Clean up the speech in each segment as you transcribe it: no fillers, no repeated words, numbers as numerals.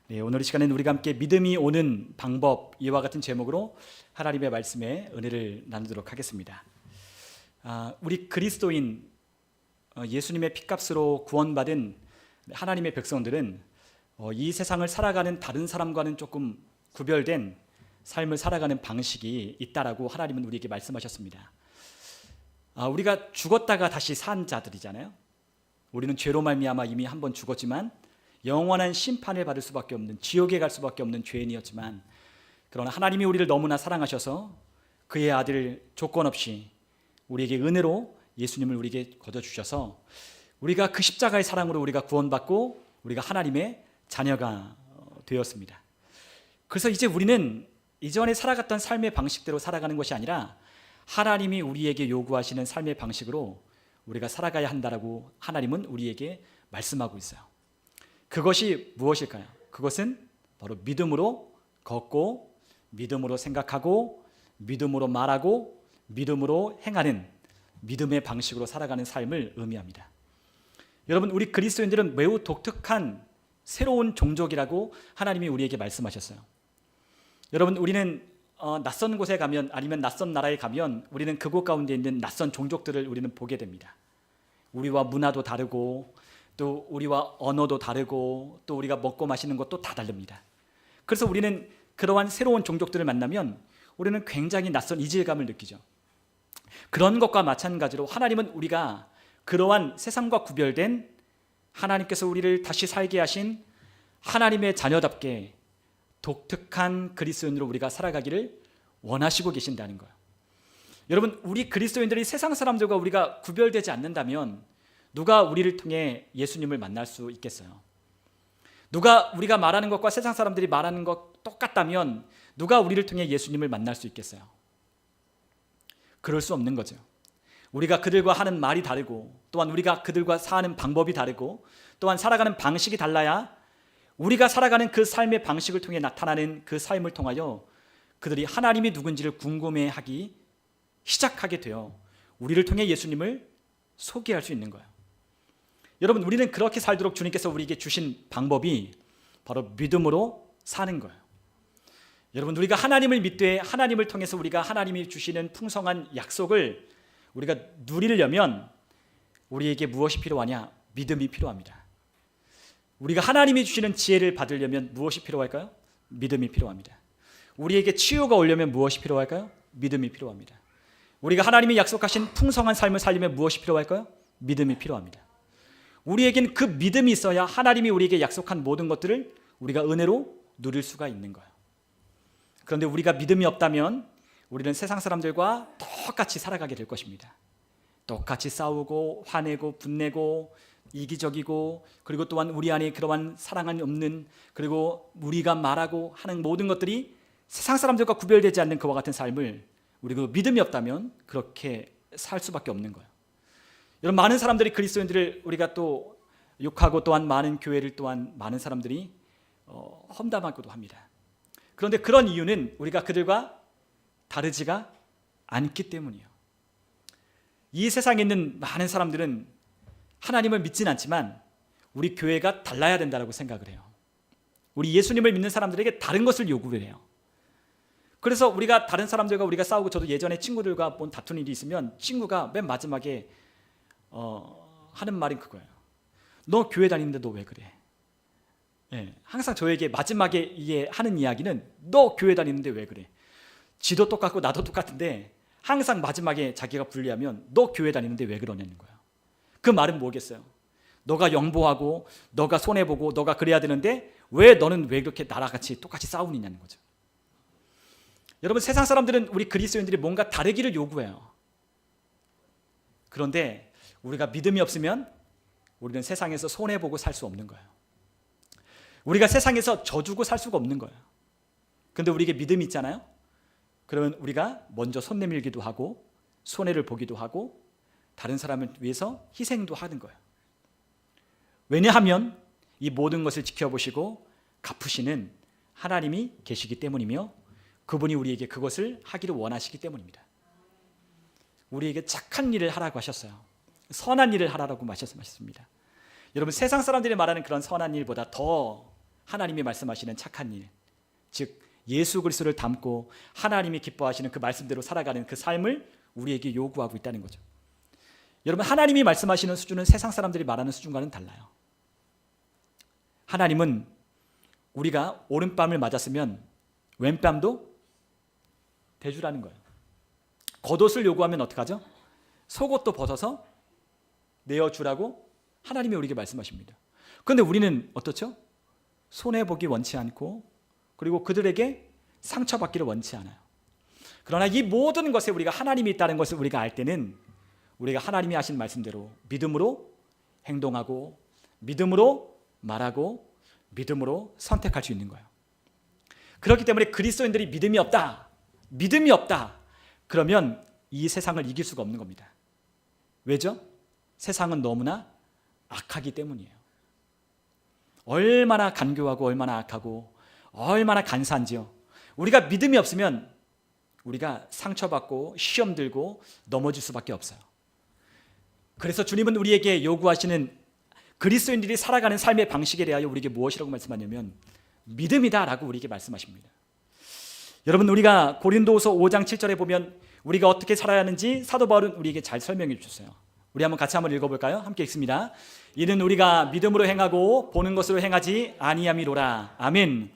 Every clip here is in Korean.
네, 오늘 이 시간에는 우리가 함께 믿음이 오는 방법, 이와 같은 제목으로 하나님의 말씀에 은혜를 나누도록 하겠습니다. 우리 그리스도인, 예수님의 피값으로 구원받은 하나님의 백성들은 이 세상을 살아가는 다른 사람과는 조금 구별된 삶을 살아가는 방식이 있다라고 하나님은 우리에게 말씀하셨습니다. 우리가 죽었다가 다시 산 자들이잖아요. 우리는 죄로 말미암아 이미 한 번 죽었지만 영원한 심판을 받을 수밖에 없는, 지옥에 갈 수밖에 없는 죄인이었지만, 그러나 하나님이 우리를 너무나 사랑하셔서 그의 아들 조건 없이 우리에게 은혜로 예수님을 우리에게 거둬주셔서 우리가 그 십자가의 사랑으로 우리가 구원받고 우리가 하나님의 자녀가 되었습니다. 그래서 이제 우리는 이전에 살아갔던 삶의 방식대로 살아가는 것이 아니라 하나님이 우리에게 요구하시는 삶의 방식으로 우리가 살아가야 한다라고 하나님은 우리에게 말씀하고 있어요. 그것이 무엇일까요? 그것은 바로 믿음으로 걷고, 믿음으로 생각하고, 믿음으로 말하고, 믿음으로 행하는 믿음의 방식으로 살아가는 삶을 의미합니다. 여러분, 우리 그리스도인들은 매우 독특한 새로운 종족이라고 하나님이 우리에게 말씀하셨어요. 여러분, 우리는 낯선 곳에 가면, 아니면 낯선 나라에 가면 우리는 그곳 가운데 있는 낯선 종족들을 우리는 보게 됩니다. 우리와 문화도 다르고, 또 우리와 언어도 다르고, 또 우리가 먹고 마시는 것도 다 다릅니다. 그래서 우리는 그러한 새로운 종족들을 만나면 우리는 굉장히 낯선 이질감을 느끼죠. 그런 것과 마찬가지로 하나님은 우리가 그러한 세상과 구별된, 하나님께서 우리를 다시 살게 하신 하나님의 자녀답게 독특한 그리스도인으로 우리가 살아가기를 원하시고 계신다는 거예요. 여러분, 우리 그리스도인들이 세상 사람들과 우리가 구별되지 않는다면 누가 우리를 통해 예수님을 만날 수 있겠어요? 누가 우리가 말하는 것과 세상 사람들이 말하는 것 똑같다면 누가 우리를 통해 예수님을 만날 수 있겠어요? 그럴 수 없는 거죠. 우리가 그들과 하는 말이 다르고, 또한 우리가 그들과 사는 방법이 다르고, 또한 살아가는 방식이 달라야 우리가 살아가는 그 삶의 방식을 통해 나타나는 그 삶을 통하여 그들이 하나님이 누군지를 궁금해하기 시작하게 되어 우리를 통해 예수님을 소개할 수 있는 거예요. 여러분, 우리는 그렇게 살도록 주님께서 우리에게 주신 방법이 바로 믿음으로 사는 거예요. 여러분, 우리가 하나님을 믿되 하나님을 통해서 우리가 하나님이 주시는 풍성한 약속을 우리가 누리려면 우리에게 무엇이 필요하냐? 믿음이 필요합니다. 우리가 하나님이 주시는 지혜를 받으려면 무엇이 필요할까요? 믿음이 필요합니다. 우리에게 치유가 오려면 무엇이 필요할까요? 믿음이 필요합니다. 우리가 하나님이 약속하신 풍성한 삶을 살려면 무엇이 필요할까요? 믿음이 필요합니다. 우리에겐 그 믿음이 있어야 하나님이 우리에게 약속한 모든 것들을 우리가 은혜로 누릴 수가 있는 거예요. 그런데 우리가 믿음이 없다면 우리는 세상 사람들과 똑같이 살아가게 될 것입니다. 똑같이 싸우고 화내고 분내고 이기적이고, 그리고 또한 우리 안에 그러한 사랑이 없는, 그리고 우리가 말하고 하는 모든 것들이 세상 사람들과 구별되지 않는 그와 같은 삶을, 우리가 믿음이 없다면 그렇게 살 수밖에 없는 거예요. 여러분, 많은 사람들이 그리스도인들을 우리가 또 욕하고, 또한 많은 교회를 또한 많은 사람들이 험담하기도 합니다. 그런데 그런 이유는 우리가 그들과 다르지가 않기 때문이에요. 이 세상에 있는 많은 사람들은 하나님을 믿진 않지만 우리 교회가 달라야 된다고 생각을 해요. 우리 예수님을 믿는 사람들에게 다른 것을 요구를 해요. 그래서 우리가 다른 사람들과 우리가 싸우고, 저도 예전에 친구들과 뭐 다투는 일이 있으면 친구가 맨 마지막에 하는 말이 그거예요. 너 교회 다니는데 너 왜 그래? 예, 항상 저에게 마지막에 이게 하는 이야기는 너 교회 다니는데 왜 그래? 지도 똑같고 나도 똑같은데 항상 마지막에 자기가 분리하면 너 교회 다니는데 왜 그러냐는 거예요. 그 말은 뭐겠어요? 너가 영보하고 너가 손해보고 너가 그래야 되는데 너는 왜 그렇게 나랑 같이 똑같이 싸우느냐는 거죠. 여러분, 세상 사람들은 우리 그리스도인들이 뭔가 다르기를 요구해요. 그런데 우리가 믿음이 없으면 우리는 세상에서 손해보고 살 수 없는 거예요. 우리가 세상에서 져주고 살 수가 없는 거예요. 그런데 우리에게 믿음이 있잖아요. 그러면 우리가 먼저 손 내밀기도 하고 손해를 보기도 하고 다른 사람을 위해서 희생도 하는 거예요. 왜냐하면 이 모든 것을 지켜보시고 갚으시는 하나님이 계시기 때문이며, 그분이 우리에게 그것을 하기를 원하시기 때문입니다. 우리에게 착한 일을 하라고 하셨어요. 선한 일을 하라고 말씀하셨습니다. 여러분, 세상 사람들이 말하는 그런 선한 일보다 더 하나님이 말씀하시는 착한 일, 즉 예수 그리스도를 담고 하나님이 기뻐하시는 그 말씀대로 살아가는 그 삶을 우리에게 요구하고 있다는 거죠. 여러분, 하나님이 말씀하시는 수준은 세상 사람들이 말하는 수준과는 달라요. 하나님은 우리가 오른뺨을 맞았으면 왼뺨도 대주라는 거예요. 겉옷을 요구하면 어떡하죠? 속옷도 벗어서 내어주라고 하나님이 우리에게 말씀하십니다. 그런데 우리는 어떻죠? 손해보기 원치 않고, 그리고 그들에게 상처받기를 원치 않아요. 그러나 이 모든 것에 우리가 하나님이 있다는 것을 우리가 알 때는 우리가 하나님이 하신 말씀대로 믿음으로 행동하고, 믿음으로 말하고, 믿음으로 선택할 수 있는 거예요. 그렇기 때문에 그리스도인들이 믿음이 없다, 그러면 이 세상을 이길 수가 없는 겁니다. 왜죠? 세상은 너무나 악하기 때문이에요. 얼마나 간교하고 얼마나 악하고 얼마나 간사한지요. 우리가 믿음이 없으면 우리가 상처받고 시험 들고 넘어질 수밖에 없어요. 그래서 주님은 우리에게 요구하시는 그리스도인들이 살아가는 삶의 방식에 대하여 우리에게 무엇이라고 말씀하냐면 믿음이다라고 우리에게 말씀하십니다. 여러분, 우리가 고린도후서 5장 7절에 보면 우리가 어떻게 살아야 하는지 사도 바울은 우리에게 잘 설명해 주셨어요. 우리 같이 한번 읽어볼까요? 함께 읽습니다. 이는 우리가 믿음으로 행하고 보는 것으로 행하지 아니함이로라. 아멘.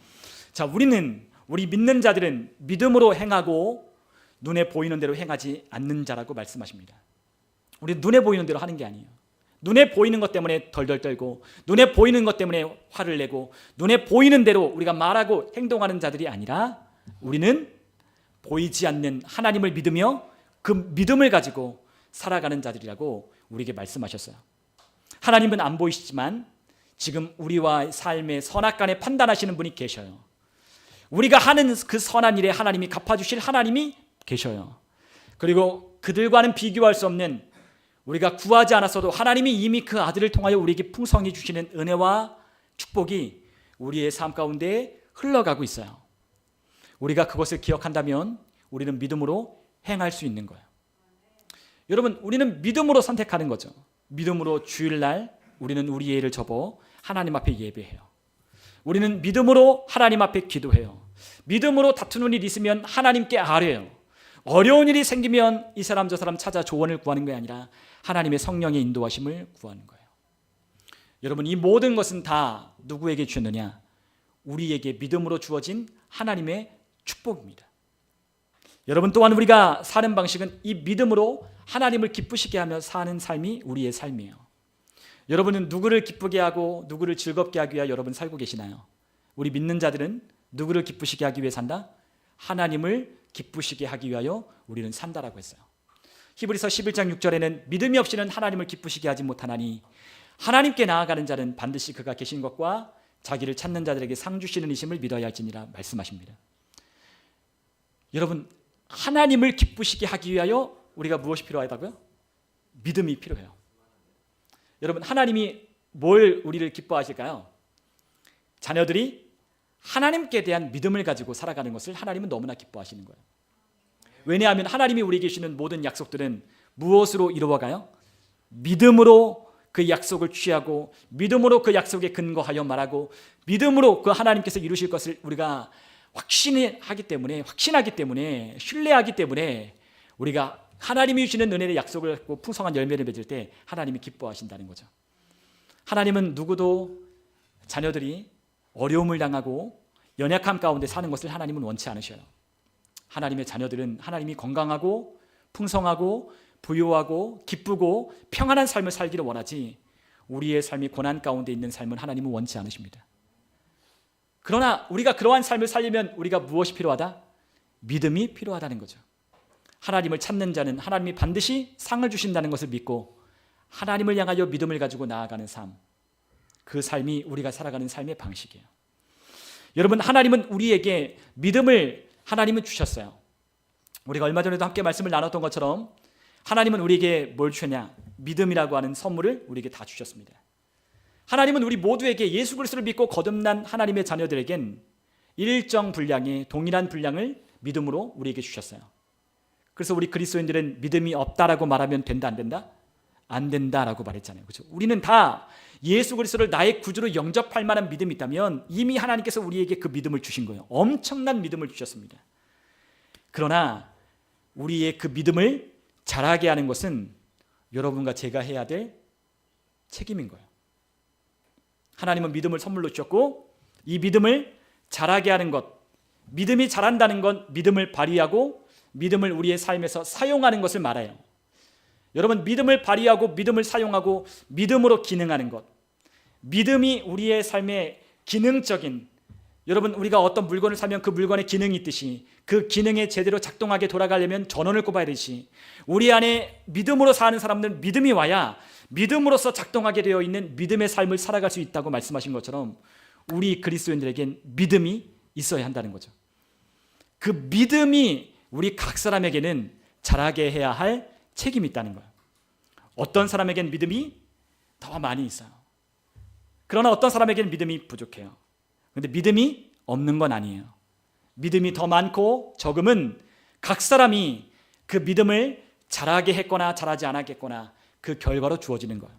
자, 우리 믿는 자들은 믿음으로 행하고 눈에 보이는 대로 행하지 않는 자라고 말씀하십니다. 우리 눈에 보이는 대로 하는 게 아니에요. 눈에 보이는 것 때문에 덜덜 떨고, 눈에 보이는 것 때문에 화를 내고, 눈에 보이는 대로 우리가 말하고 행동하는 자들이 아니라 우리는 보이지 않는 하나님을 믿으며 그 믿음을 가지고 살아가는 자들이라고 우리에게 말씀하셨어요. 하나님은 안 보이시지만 지금 우리와 삶의 선악간에 판단하시는 분이 계셔요. 우리가 하는 그 선한 일에 하나님이 갚아주실 하나님이 계셔요. 그리고 그들과는 비교할 수 없는, 우리가 구하지 않았어도 하나님이 이미 그 아들을 통하여 우리에게 풍성히 주시는 은혜와 축복이 우리의 삶 가운데 흘러가고 있어요. 우리가 그것을 기억한다면 우리는 믿음으로 행할 수 있는 거예요. 여러분, 우리는 믿음으로 선택하는 거죠. 믿음으로 주일날 우리는 우리의 일을 접어 하나님 앞에 예배해요. 우리는 믿음으로 하나님 앞에 기도해요. 믿음으로 다투는 일이 있으면 하나님께 아뢰요. 어려운 일이 생기면 이 사람 저 사람 찾아 조언을 구하는 게 아니라 하나님의 성령의 인도하심을 구하는 거예요. 여러분, 이 모든 것은 다 누구에게 주셨느냐? 우리에게 믿음으로 주어진 하나님의 축복입니다. 여러분, 또한 우리가 사는 방식은 이 믿음으로 하나님을 기쁘시게 하며 사는 삶이 우리의 삶이에요. 여러분은 누구를 기쁘게 하고 누구를 즐겁게 하기 위해 여러분 살고 계시나요? 우리 믿는 자들은 누구를 기쁘시게 하기 위해 산다? 하나님을 기쁘시게 하기 위하여 우리는 산다라고 했어요. 히브리서 11장 6절에는 믿음이 없이는 하나님을 기쁘시게 하지 못하나니 하나님께 나아가는 자는 반드시 그가 계신 것과 자기를 찾는 자들에게 상 주시는 이심을 믿어야 할지니라 말씀하십니다. 여러분, 하나님을 기쁘시게 하기 위하여 우리가 무엇이 필요하다고요? 믿음이 필요해요. 여러분, 하나님이 뭘 우리를 기뻐하실까요? 자녀들이 하나님께 대한 믿음을 가지고 살아가는 것을 하나님은 너무나 기뻐하시는 거예요. 왜냐하면 하나님이 우리에게 주시는 모든 약속들은 무엇으로 이루어가요? 믿음으로 그 약속을 취하고, 믿음으로 그 약속에 근거하여 말하고, 믿음으로 그 하나님께서 이루실 것을 우리가 확신하기 때문에 신뢰하기 때문에 우리가 하나님이 주시는 은혜의 약속을 갖고 풍성한 열매를 맺을 때 하나님이 기뻐하신다는 거죠. 하나님은 누구도 자녀들이 어려움을 당하고 연약함 가운데 사는 것을 하나님은 원치 않으셔요. 하나님의 자녀들은 하나님이 건강하고 풍성하고 부유하고 기쁘고 평안한 삶을 살기를 원하지, 우리의 삶이 고난 가운데 있는 삶은 하나님은 원치 않으십니다. 그러나 우리가 그러한 삶을 살려면 우리가 무엇이 필요하다? 믿음이 필요하다는 거죠. 하나님을 찾는 자는 하나님이 반드시 상을 주신다는 것을 믿고 하나님을 향하여 믿음을 가지고 나아가는 삶, 그 삶이 우리가 살아가는 삶의 방식이에요. 여러분, 하나님은 우리에게 믿음을 하나님은 주셨어요. 우리가 얼마 전에도 함께 말씀을 나눴던 것처럼 하나님은 우리에게 뭘 주셨냐? 믿음이라고 하는 선물을 우리에게 다 주셨습니다. 하나님은 우리 모두에게 예수 그리스도를 믿고 거듭난 하나님의 자녀들에겐 일정 분량의 동일한 분량을 믿음으로 우리에게 주셨어요. 그래서 우리 그리스도인들은 믿음이 없다라고 말하면 된다, 안 된다? 안 된다라고 말했잖아요. 그렇죠? 우리는 다 예수 그리스도를 나의 구주로 영접할 만한 믿음이 있다면 이미 하나님께서 우리에게 그 믿음을 주신 거예요. 엄청난 믿음을 주셨습니다. 그러나 우리의 그 믿음을 자라게 하는 것은 여러분과 제가 해야 될 책임인 거예요. 하나님은 믿음을 선물로 주셨고 이 믿음을 자라게 하는 것, 믿음이 자란다는 건 믿음을 발휘하고 믿음을 우리의 삶에서 사용하는 것을 말해요. 여러분, 믿음을 발휘하고 믿음을 사용하고 믿음으로 기능하는 것, 믿음이 우리의 삶의 기능적인, 여러분 우리가 어떤 물건을 사면 그 물건에 기능이 있듯이 그 기능에 제대로 작동하게 돌아가려면 전원을 꼽아야 되듯이 우리 안에 믿음으로 사는 사람들은 믿음이 와야 믿음으로서 작동하게 되어 있는 믿음의 삶을 살아갈 수 있다고 말씀하신 것처럼 우리 그리스도인들에겐 믿음이 있어야 한다는 거죠. 그 믿음이 우리 각 사람에게는 자라게 해야 할 책임이 있다는 거예요. 어떤 사람에겐 믿음이 더 많이 있어요. 그러나 어떤 사람에게는 믿음이 부족해요. 그런데 믿음이 없는 건 아니에요. 믿음이 더 많고 적음은 각 사람이 그 믿음을 자라게 했거나 자라지 않았겠거나 그 결과로 주어지는 거예요.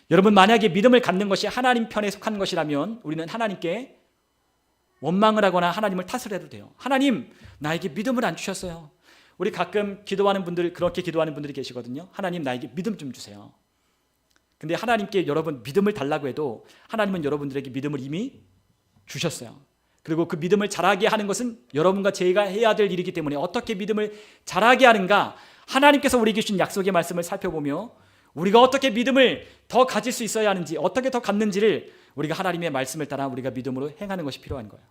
여러분, 만약에 믿음을 갖는 것이 하나님 편에 속한 것이라면 우리는 하나님께 원망을 하거나 하나님을 탓을 해도 돼요. 하나님, 나에게 믿음을 안 주셨어요. 우리 가끔 기도하는 분들, 그렇게 기도하는 분들이 계시거든요. 하나님, 나에게 믿음 좀 주세요. 근데 하나님께 여러분 믿음을 달라고 해도 하나님은 여러분들에게 믿음을 이미 주셨어요. 그리고 그 믿음을 자라게 하는 것은 여러분과 제가 해야 될 일이기 때문에 어떻게 믿음을 자라게 하는가, 하나님께서 우리에게 주신 약속의 말씀을 살펴보며 우리가 어떻게 믿음을 더 가질 수 있어야 하는지, 어떻게 더 갖는지를 우리가 하나님의 말씀을 따라 우리가 믿음으로 행하는 것이 필요한 거예요.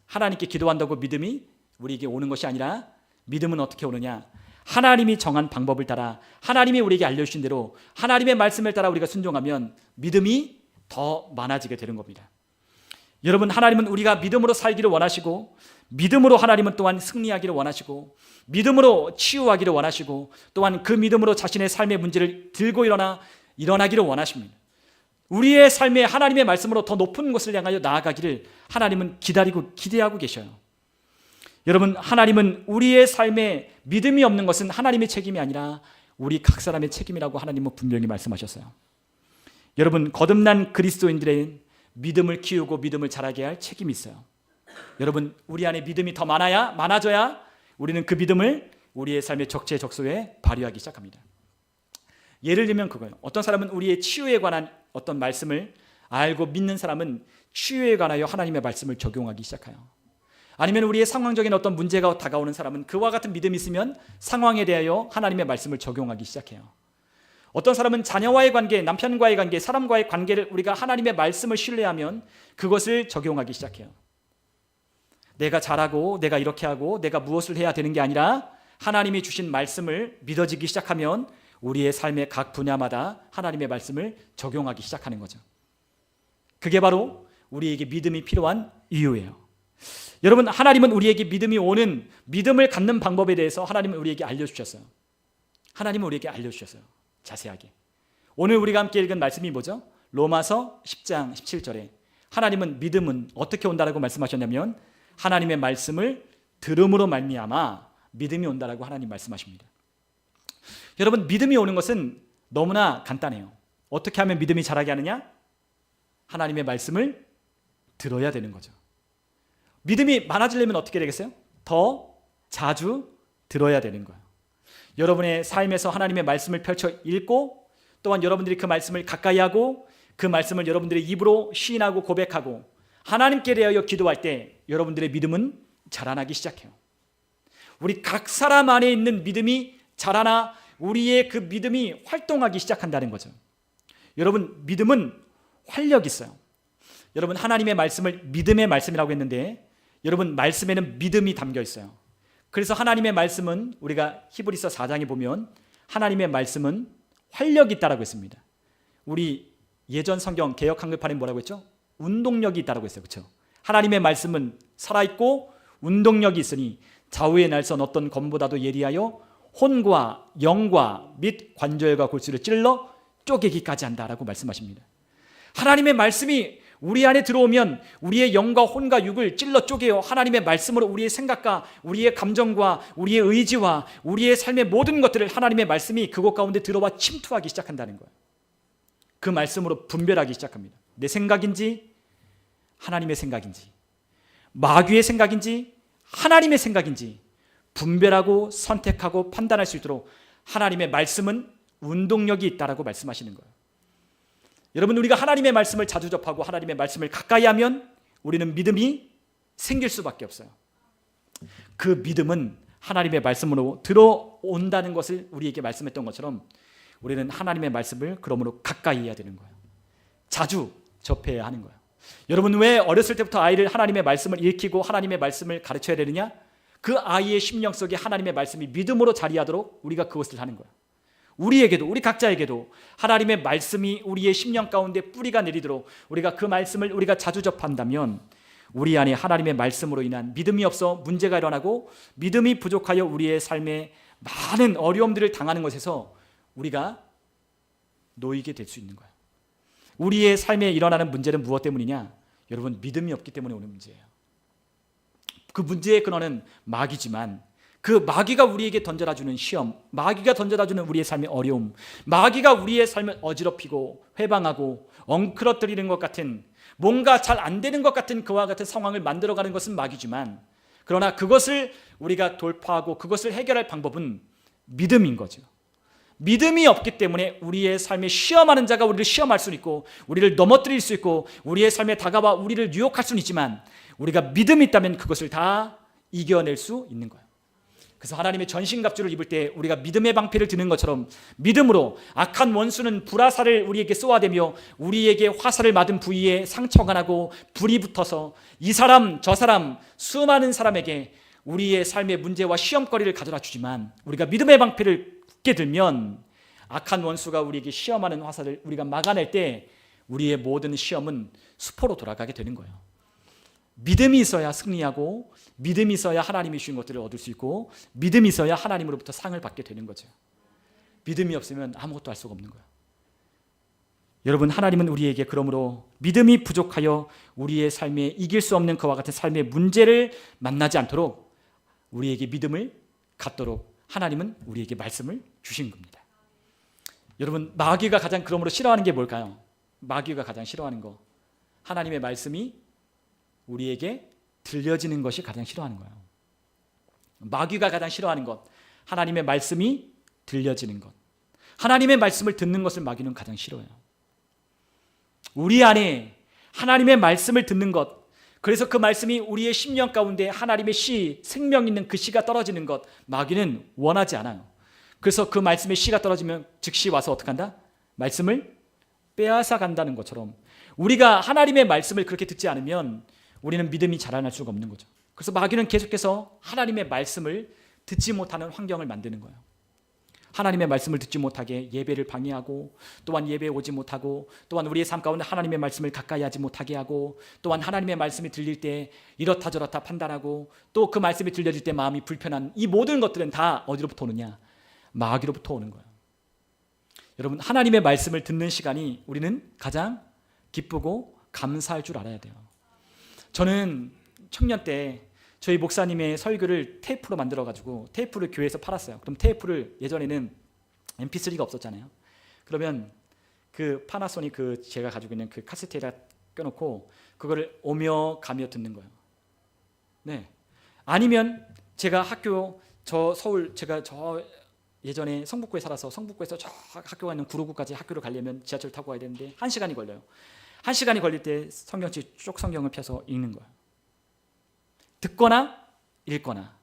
하나님께 기도한다고 믿음이 우리에게 오는 것이 아니라 믿음은 어떻게 오느냐? 하나님이 정한 방법을 따라 하나님이 우리에게 알려주신 대로 하나님의 말씀을 따라 우리가 순종하면 믿음이 더 많아지게 되는 겁니다. 여러분, 하나님은 우리가 믿음으로 살기를 원하시고 믿음으로 하나님은 또한 승리하기를 원하시고 믿음으로 치유하기를 원하시고 또한 그 믿음으로 자신의 삶의 문제를 들고 일어나기를 원하십니다. 우리의 삶에 하나님의 말씀으로 더 높은 곳을 향하여 나아가기를 하나님은 기대하고 계셔요. 여러분, 하나님은 우리의 삶에 믿음이 없는 것은 하나님의 책임이 아니라 우리 각 사람의 책임이라고 하나님은 분명히 말씀하셨어요. 여러분, 거듭난 그리스도인들의 믿음을 키우고 믿음을 자라게 할 책임이 있어요. 여러분, 우리 안에 믿음이 더 많아져야 우리는 그 믿음을 우리의 삶의 적재적소에 발휘하기 시작합니다. 예를 들면 그거예요. 어떤 사람은 우리의 치유에 관한 어떤 말씀을 알고 믿는 사람은 치유에 관하여 하나님의 말씀을 적용하기 시작해요. 아니면 우리의 상황적인 어떤 문제가 다가오는 사람은 그와 같은 믿음이 있으면 상황에 대하여 하나님의 말씀을 적용하기 시작해요. 어떤 사람은 자녀와의 관계, 남편과의 관계, 사람과의 관계를 우리가 하나님의 말씀을 신뢰하면 그것을 적용하기 시작해요. 내가 잘하고 내가 이렇게 하고 내가 무엇을 해야 되는 게 아니라 하나님이 주신 말씀을 믿어지기 시작하면 우리의 삶의 각 분야마다 하나님의 말씀을 적용하기 시작하는 거죠. 그게 바로 우리에게 믿음이 필요한 이유예요. 여러분, 하나님은 우리에게 믿음이 오는, 믿음을 갖는 방법에 대해서 하나님은 우리에게 알려주셨어요. 하나님은 우리에게 알려주셨어요. 자세하게. 오늘 우리가 함께 읽은 말씀이 뭐죠? 로마서 10장 17절에 하나님은 믿음은 어떻게 온다라고 말씀하셨냐면 하나님의 말씀을 들음으로 말미암아 믿음이 온다라고 하나님 말씀하십니다. 여러분, 믿음이 오는 것은 너무나 간단해요. 어떻게 하면 믿음이 자라게 하느냐? 하나님의 말씀을 들어야 되는 거죠. 믿음이 많아지려면 어떻게 되겠어요? 더 자주 들어야 되는 거예요. 여러분의 삶에서 하나님의 말씀을 펼쳐 읽고 또한 여러분들이 그 말씀을 가까이 하고 그 말씀을 여러분들의 입으로 시인하고 고백하고 하나님께 대하여 기도할 때 여러분들의 믿음은 자라나기 시작해요. 우리 각 사람 안에 있는 믿음이 자라나 우리의 그 믿음이 활동하기 시작한다는 거죠. 여러분, 믿음은 활력이 있어요. 여러분, 하나님의 말씀을 믿음의 말씀이라고 했는데 여러분, 말씀에는 믿음이 담겨 있어요. 그래서 하나님의 말씀은 우리가 히브리서 4장에 보면 하나님의 말씀은 활력이 있다라고 했습니다. 우리 예전 성경 개역 한글판에 뭐라고 했죠? 운동력이 있다라고 했어요. 그렇죠? 하나님의 말씀은 살아있고 운동력이 있으니 좌우의 날선 어떤 검보다도 예리하여 혼과 영과 및 관절과 골수를 찔러 쪼개기까지 한다라고 말씀하십니다. 하나님의 말씀이 우리 안에 들어오면 우리의 영과 혼과 육을 찔러 쪼개요. 하나님의 말씀으로 우리의 생각과 우리의 감정과 우리의 의지와 우리의 삶의 모든 것들을 하나님의 말씀이 그곳 가운데 들어와 침투하기 시작한다는 거예요. 그 말씀으로 분별하기 시작합니다. 내 생각인지 하나님의 생각인지, 마귀의 생각인지 하나님의 생각인지 분별하고 선택하고 판단할 수 있도록 하나님의 말씀은 운동력이 있다라고 말씀하시는 거예요. 여러분, 우리가 하나님의 말씀을 자주 접하고 하나님의 말씀을 가까이 하면 우리는 믿음이 생길 수밖에 없어요. 그 믿음은 하나님의 말씀으로 들어온다는 것을 우리에게 말씀했던 것처럼 우리는 하나님의 말씀을 그러므로 가까이 해야 되는 거예요. 자주 접해야 하는 거예요. 여러분, 왜 어렸을 때부터 아이를 하나님의 말씀을 읽히고 하나님의 말씀을 가르쳐야 되느냐? 그 아이의 심령 속에 하나님의 말씀이 믿음으로 자리하도록 우리가 그것을 하는 거예요. 우리에게도, 우리 각자에게도 하나님의 말씀이 우리의 심령 가운데 뿌리가 내리도록 우리가 그 말씀을 우리가 자주 접한다면 우리 안에 하나님의 말씀으로 인한 믿음이 없어 문제가 일어나고 믿음이 부족하여 우리의 삶에 많은 어려움들을 당하는 것에서 우리가 놓이게 될 수 있는 거예요. 우리의 삶에 일어나는 문제는 무엇 때문이냐? 여러분, 믿음이 없기 때문에 오는 문제예요. 그 문제의 근원은 마귀지만 그 마귀가 우리에게 던져다주는 시험, 마귀가 던져다주는 우리의 삶의 어려움, 마귀가 우리의 삶을 어지럽히고 회방하고 엉클어뜨리는 것 같은, 뭔가 잘 안 되는 것 같은 그와 같은 상황을 만들어가는 것은 마귀지만, 그러나 그것을 우리가 돌파하고 그것을 해결할 방법은 믿음인 거죠. 믿음이 없기 때문에 우리의 삶에 시험하는 자가 우리를 시험할 수는 있고 우리를 넘어뜨릴 수 있고 우리의 삶에 다가와 우리를 유혹할 수는 있지만, 우리가 믿음이 있다면 그것을 다 이겨낼 수 있는 거예요. 그래서 하나님의 전신갑주를 입을 때 우리가 믿음의 방패를 드는 것처럼 믿음으로 악한 원수는 불화살을 우리에게 쏘아대며 우리에게 화살을 맞은 부위에 상처가 나고 불이 붙어서 이 사람 저 사람 수많은 사람에게 우리의 삶의 문제와 시험거리를 가져다 주지만, 우리가 믿음의 방패를 굳게 들면 악한 원수가 우리에게 시험하는 화살을 우리가 막아낼 때 우리의 모든 시험은 수포로 돌아가게 되는 거예요. 믿음이 있어야 승리하고 믿음이 있어야 하나님이 주신 것들을 얻을 수 있고 믿음이 있어야 하나님으로부터 상을 받게 되는 거죠. 믿음이 없으면 아무것도 할 수가 없는 거예요. 여러분, 하나님은 우리에게 그러므로 믿음이 부족하여 우리의 삶에 이길 수 없는 그와 같은 삶의 문제를 만나지 않도록 우리에게 믿음을 갖도록 하나님은 우리에게 말씀을 주신 겁니다. 여러분, 마귀가 가장 그러므로 싫어하는 게 뭘까요? 마귀가 가장 싫어하는 거, 하나님의 말씀이 우리에게 들려지는 것이 가장 싫어하는 거예요. 마귀가 가장 싫어하는 것, 하나님의 말씀이 들려지는 것, 하나님의 말씀을 듣는 것을 마귀는 가장 싫어해요. 우리 안에 하나님의 말씀을 듣는 것, 그래서 그 말씀이 우리의 심령 가운데 하나님의 씨, 생명 있는 그 씨가 떨어지는 것, 마귀는 원하지 않아요. 그래서 그 말씀의 씨가 떨어지면 즉시 와서 어떻게 한다? 말씀을 빼앗아 간다는 것처럼 우리가 하나님의 말씀을 그렇게 듣지 않으면 우리는 믿음이 자라날 수가 없는 거죠. 그래서 마귀는 계속해서 하나님의 말씀을 듣지 못하는 환경을 만드는 거예요. 하나님의 말씀을 듣지 못하게 예배를 방해하고, 또한 예배에 오지 못하고, 또한 우리의 삶 가운데 하나님의 말씀을 가까이 하지 못하게 하고, 또한 하나님의 말씀이 들릴 때 이렇다 저렇다 판단하고, 또 그 말씀이 들려질 때 마음이 불편한, 이 모든 것들은 다 어디로부터 오느냐? 마귀로부터 오는 거예요. 여러분, 하나님의 말씀을 듣는 시간이 우리는 가장 기쁘고 감사할 줄 알아야 돼요. 저는 청년 때 저희 목사님의 설교를 테이프로 만들어가지고 테이프를 교회에서 팔았어요. 그럼 테이프를, 예전에는 MP3가 없었잖아요. 그러면 그 파나소닉 제가 가지고 있는 그 카세트에다 껴놓고 그거를 오며 가며 듣는 거예요. 네. 아니면 제가 제가 예전에 성북구에 살아서 성북구에서 저 학교가 있는 구로구까지 학교를 가려면 지하철 타고 가야 되는데 1시간이 걸려요. 1시간이 걸릴 때 성경책 쭉 성경을 펴서 읽는 거예요. 듣거나 읽거나.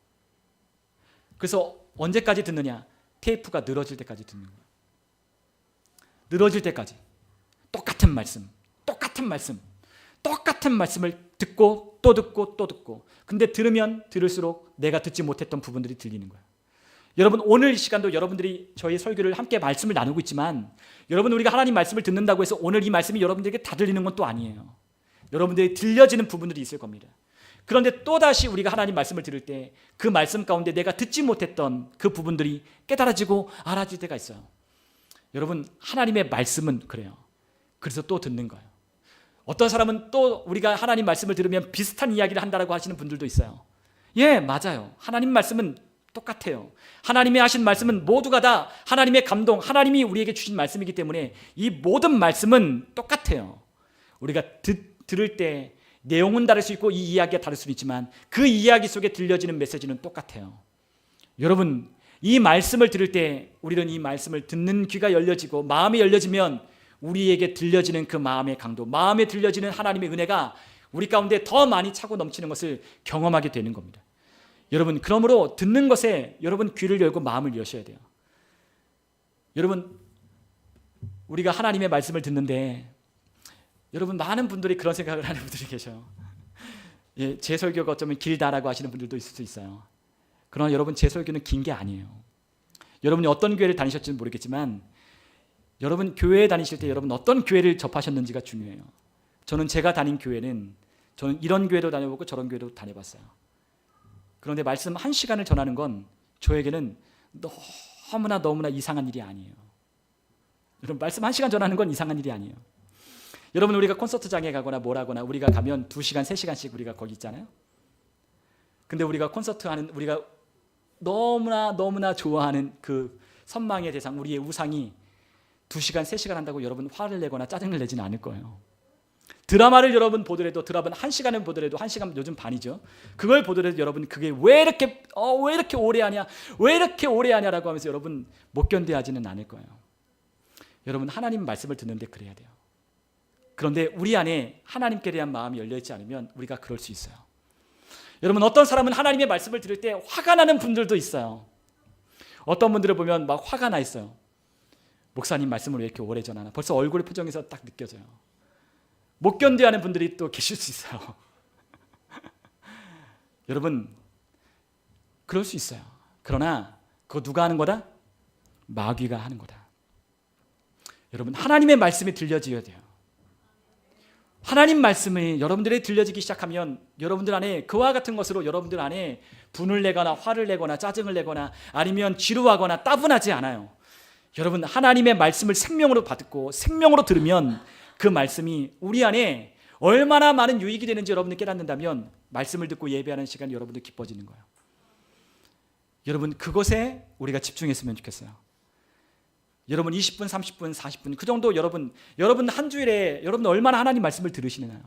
그래서 언제까지 듣느냐? 테이프가 늘어질 때까지 듣는 거예요. 늘어질 때까지 똑같은 말씀을 듣고 또 듣고 또 듣고. 근데 들으면 들을수록 내가 듣지 못했던 부분들이 들리는 거예요. 여러분, 오늘 이 시간도 여러분들이 저희 설교를 함께 말씀을 나누고 있지만, 여러분, 우리가 하나님 말씀을 듣는다고 해서 오늘 이 말씀이 여러분들에게 다 들리는 건 또 아니에요. 여러분들이 들려지는 부분들이 있을 겁니다. 그런데 또다시 우리가 하나님 말씀을 들을 때 그 말씀 가운데 내가 듣지 못했던 그 부분들이 깨달아지고 알아질 때가 있어요. 여러분, 하나님의 말씀은 그래요. 그래서 또 듣는 거예요. 어떤 사람은 또 우리가 하나님 말씀을 들으면 비슷한 이야기를 한다라고 하시는 분들도 있어요. 예, 맞아요. 하나님 말씀은 똑같아요. 하나님이 하신 말씀은 모두가 다 하나님의 감동, 하나님이 우리에게 주신 말씀이기 때문에 이 모든 말씀은 똑같아요. 우리가 들을 때 내용은 다를 수 있고 이 이야기가 다를 수는 있지만 그 이야기 속에 들려지는 메시지는 똑같아요. 여러분, 이 말씀을 들을 때 우리는 이 말씀을 듣는 귀가 열려지고 마음이 열려지면 우리에게 들려지는 그 마음의 강도, 마음에 들려지는 하나님의 은혜가 우리 가운데 더 많이 차고 넘치는 것을 경험하게 되는 겁니다. 여러분, 그러므로 듣는 것에 여러분 귀를 열고 마음을 여셔야 돼요. 여러분, 우리가 하나님의 말씀을 듣는데 여러분, 많은 분들이 그런 생각을 하는 분들이 계셔요. 예, 제 설교가 어쩌면 길다라고 하시는 분들도 있을 수 있어요. 그러나 여러분, 제 설교는 긴 게 아니에요. 여러분이 어떤 교회를 다니셨지는 모르겠지만 여러분 교회에 다니실 때 여러분 어떤 교회를 접하셨는지가 중요해요. 저는 제가 다닌 교회는 저는 이런 교회도 다녀보고 저런 교회도 다녀봤어요. 그런데 말씀 1시간을 전하는 건 저에게는 너무나 이상한 일이 아니에요. 여러분, 말씀 1시간 전하는 건 이상한 일이 아니에요. 여러분, 우리가 콘서트장에 가거나 뭐라거나 우리가 가면 2시간, 3시간씩 우리가 거기 있잖아요. 근데 우리가 콘서트하는 우리가 너무나 좋아하는 그 선망의 대상, 우리의 우상이 2시간, 3시간 한다고 여러분 화를 내거나 짜증을 내지는 않을 거예요. 드라마를 여러분 보더라도 드라마 1시간을 보더라도 1시간 요즘 반이죠. 그걸 보더라도 여러분 그게 왜 이렇게 오래 하냐, 왜 이렇게 오래 하냐라고 하면서 여러분 못 견뎌하지는 않을 거예요. 여러분, 하나님 말씀을 듣는데 그래야 돼요. 그런데 우리 안에 하나님께 대한 마음이 열려있지 않으면 우리가 그럴 수 있어요. 여러분, 어떤 사람은 하나님의 말씀을 들을 때 화가 나는 분들도 있어요. 어떤 분들을 보면 막 화가 나 있어요. 목사님 말씀을 왜 이렇게 오래 전하나, 벌써 얼굴 표정에서 딱 느껴져요. 못 견뎌하는 분들이 또 계실 수 있어요. 여러분, 그럴 수 있어요. 그러나 그거 누가 하는 거다? 마귀가 하는 거다. 여러분, 하나님의 말씀이 들려져야 돼요. 하나님 말씀이 여러분들에게 들려지기 시작하면 여러분들 안에 그와 같은 것으로 여러분들 안에 분을 내거나 화를 내거나 짜증을 내거나 아니면 지루하거나 따분하지 않아요. 여러분, 하나님의 말씀을 생명으로 받고 생명으로 들으면 그 말씀이 우리 안에 얼마나 많은 유익이 되는지 여러분들 깨닫는다면 말씀을 듣고 예배하는 시간이 여러분들 기뻐지는 거예요. 여러분, 그것에 우리가 집중했으면 좋겠어요. 여러분 20분, 30분, 40분 그 정도 여러분 한 주일에 여러분 얼마나 하나님 말씀을 들으시나요?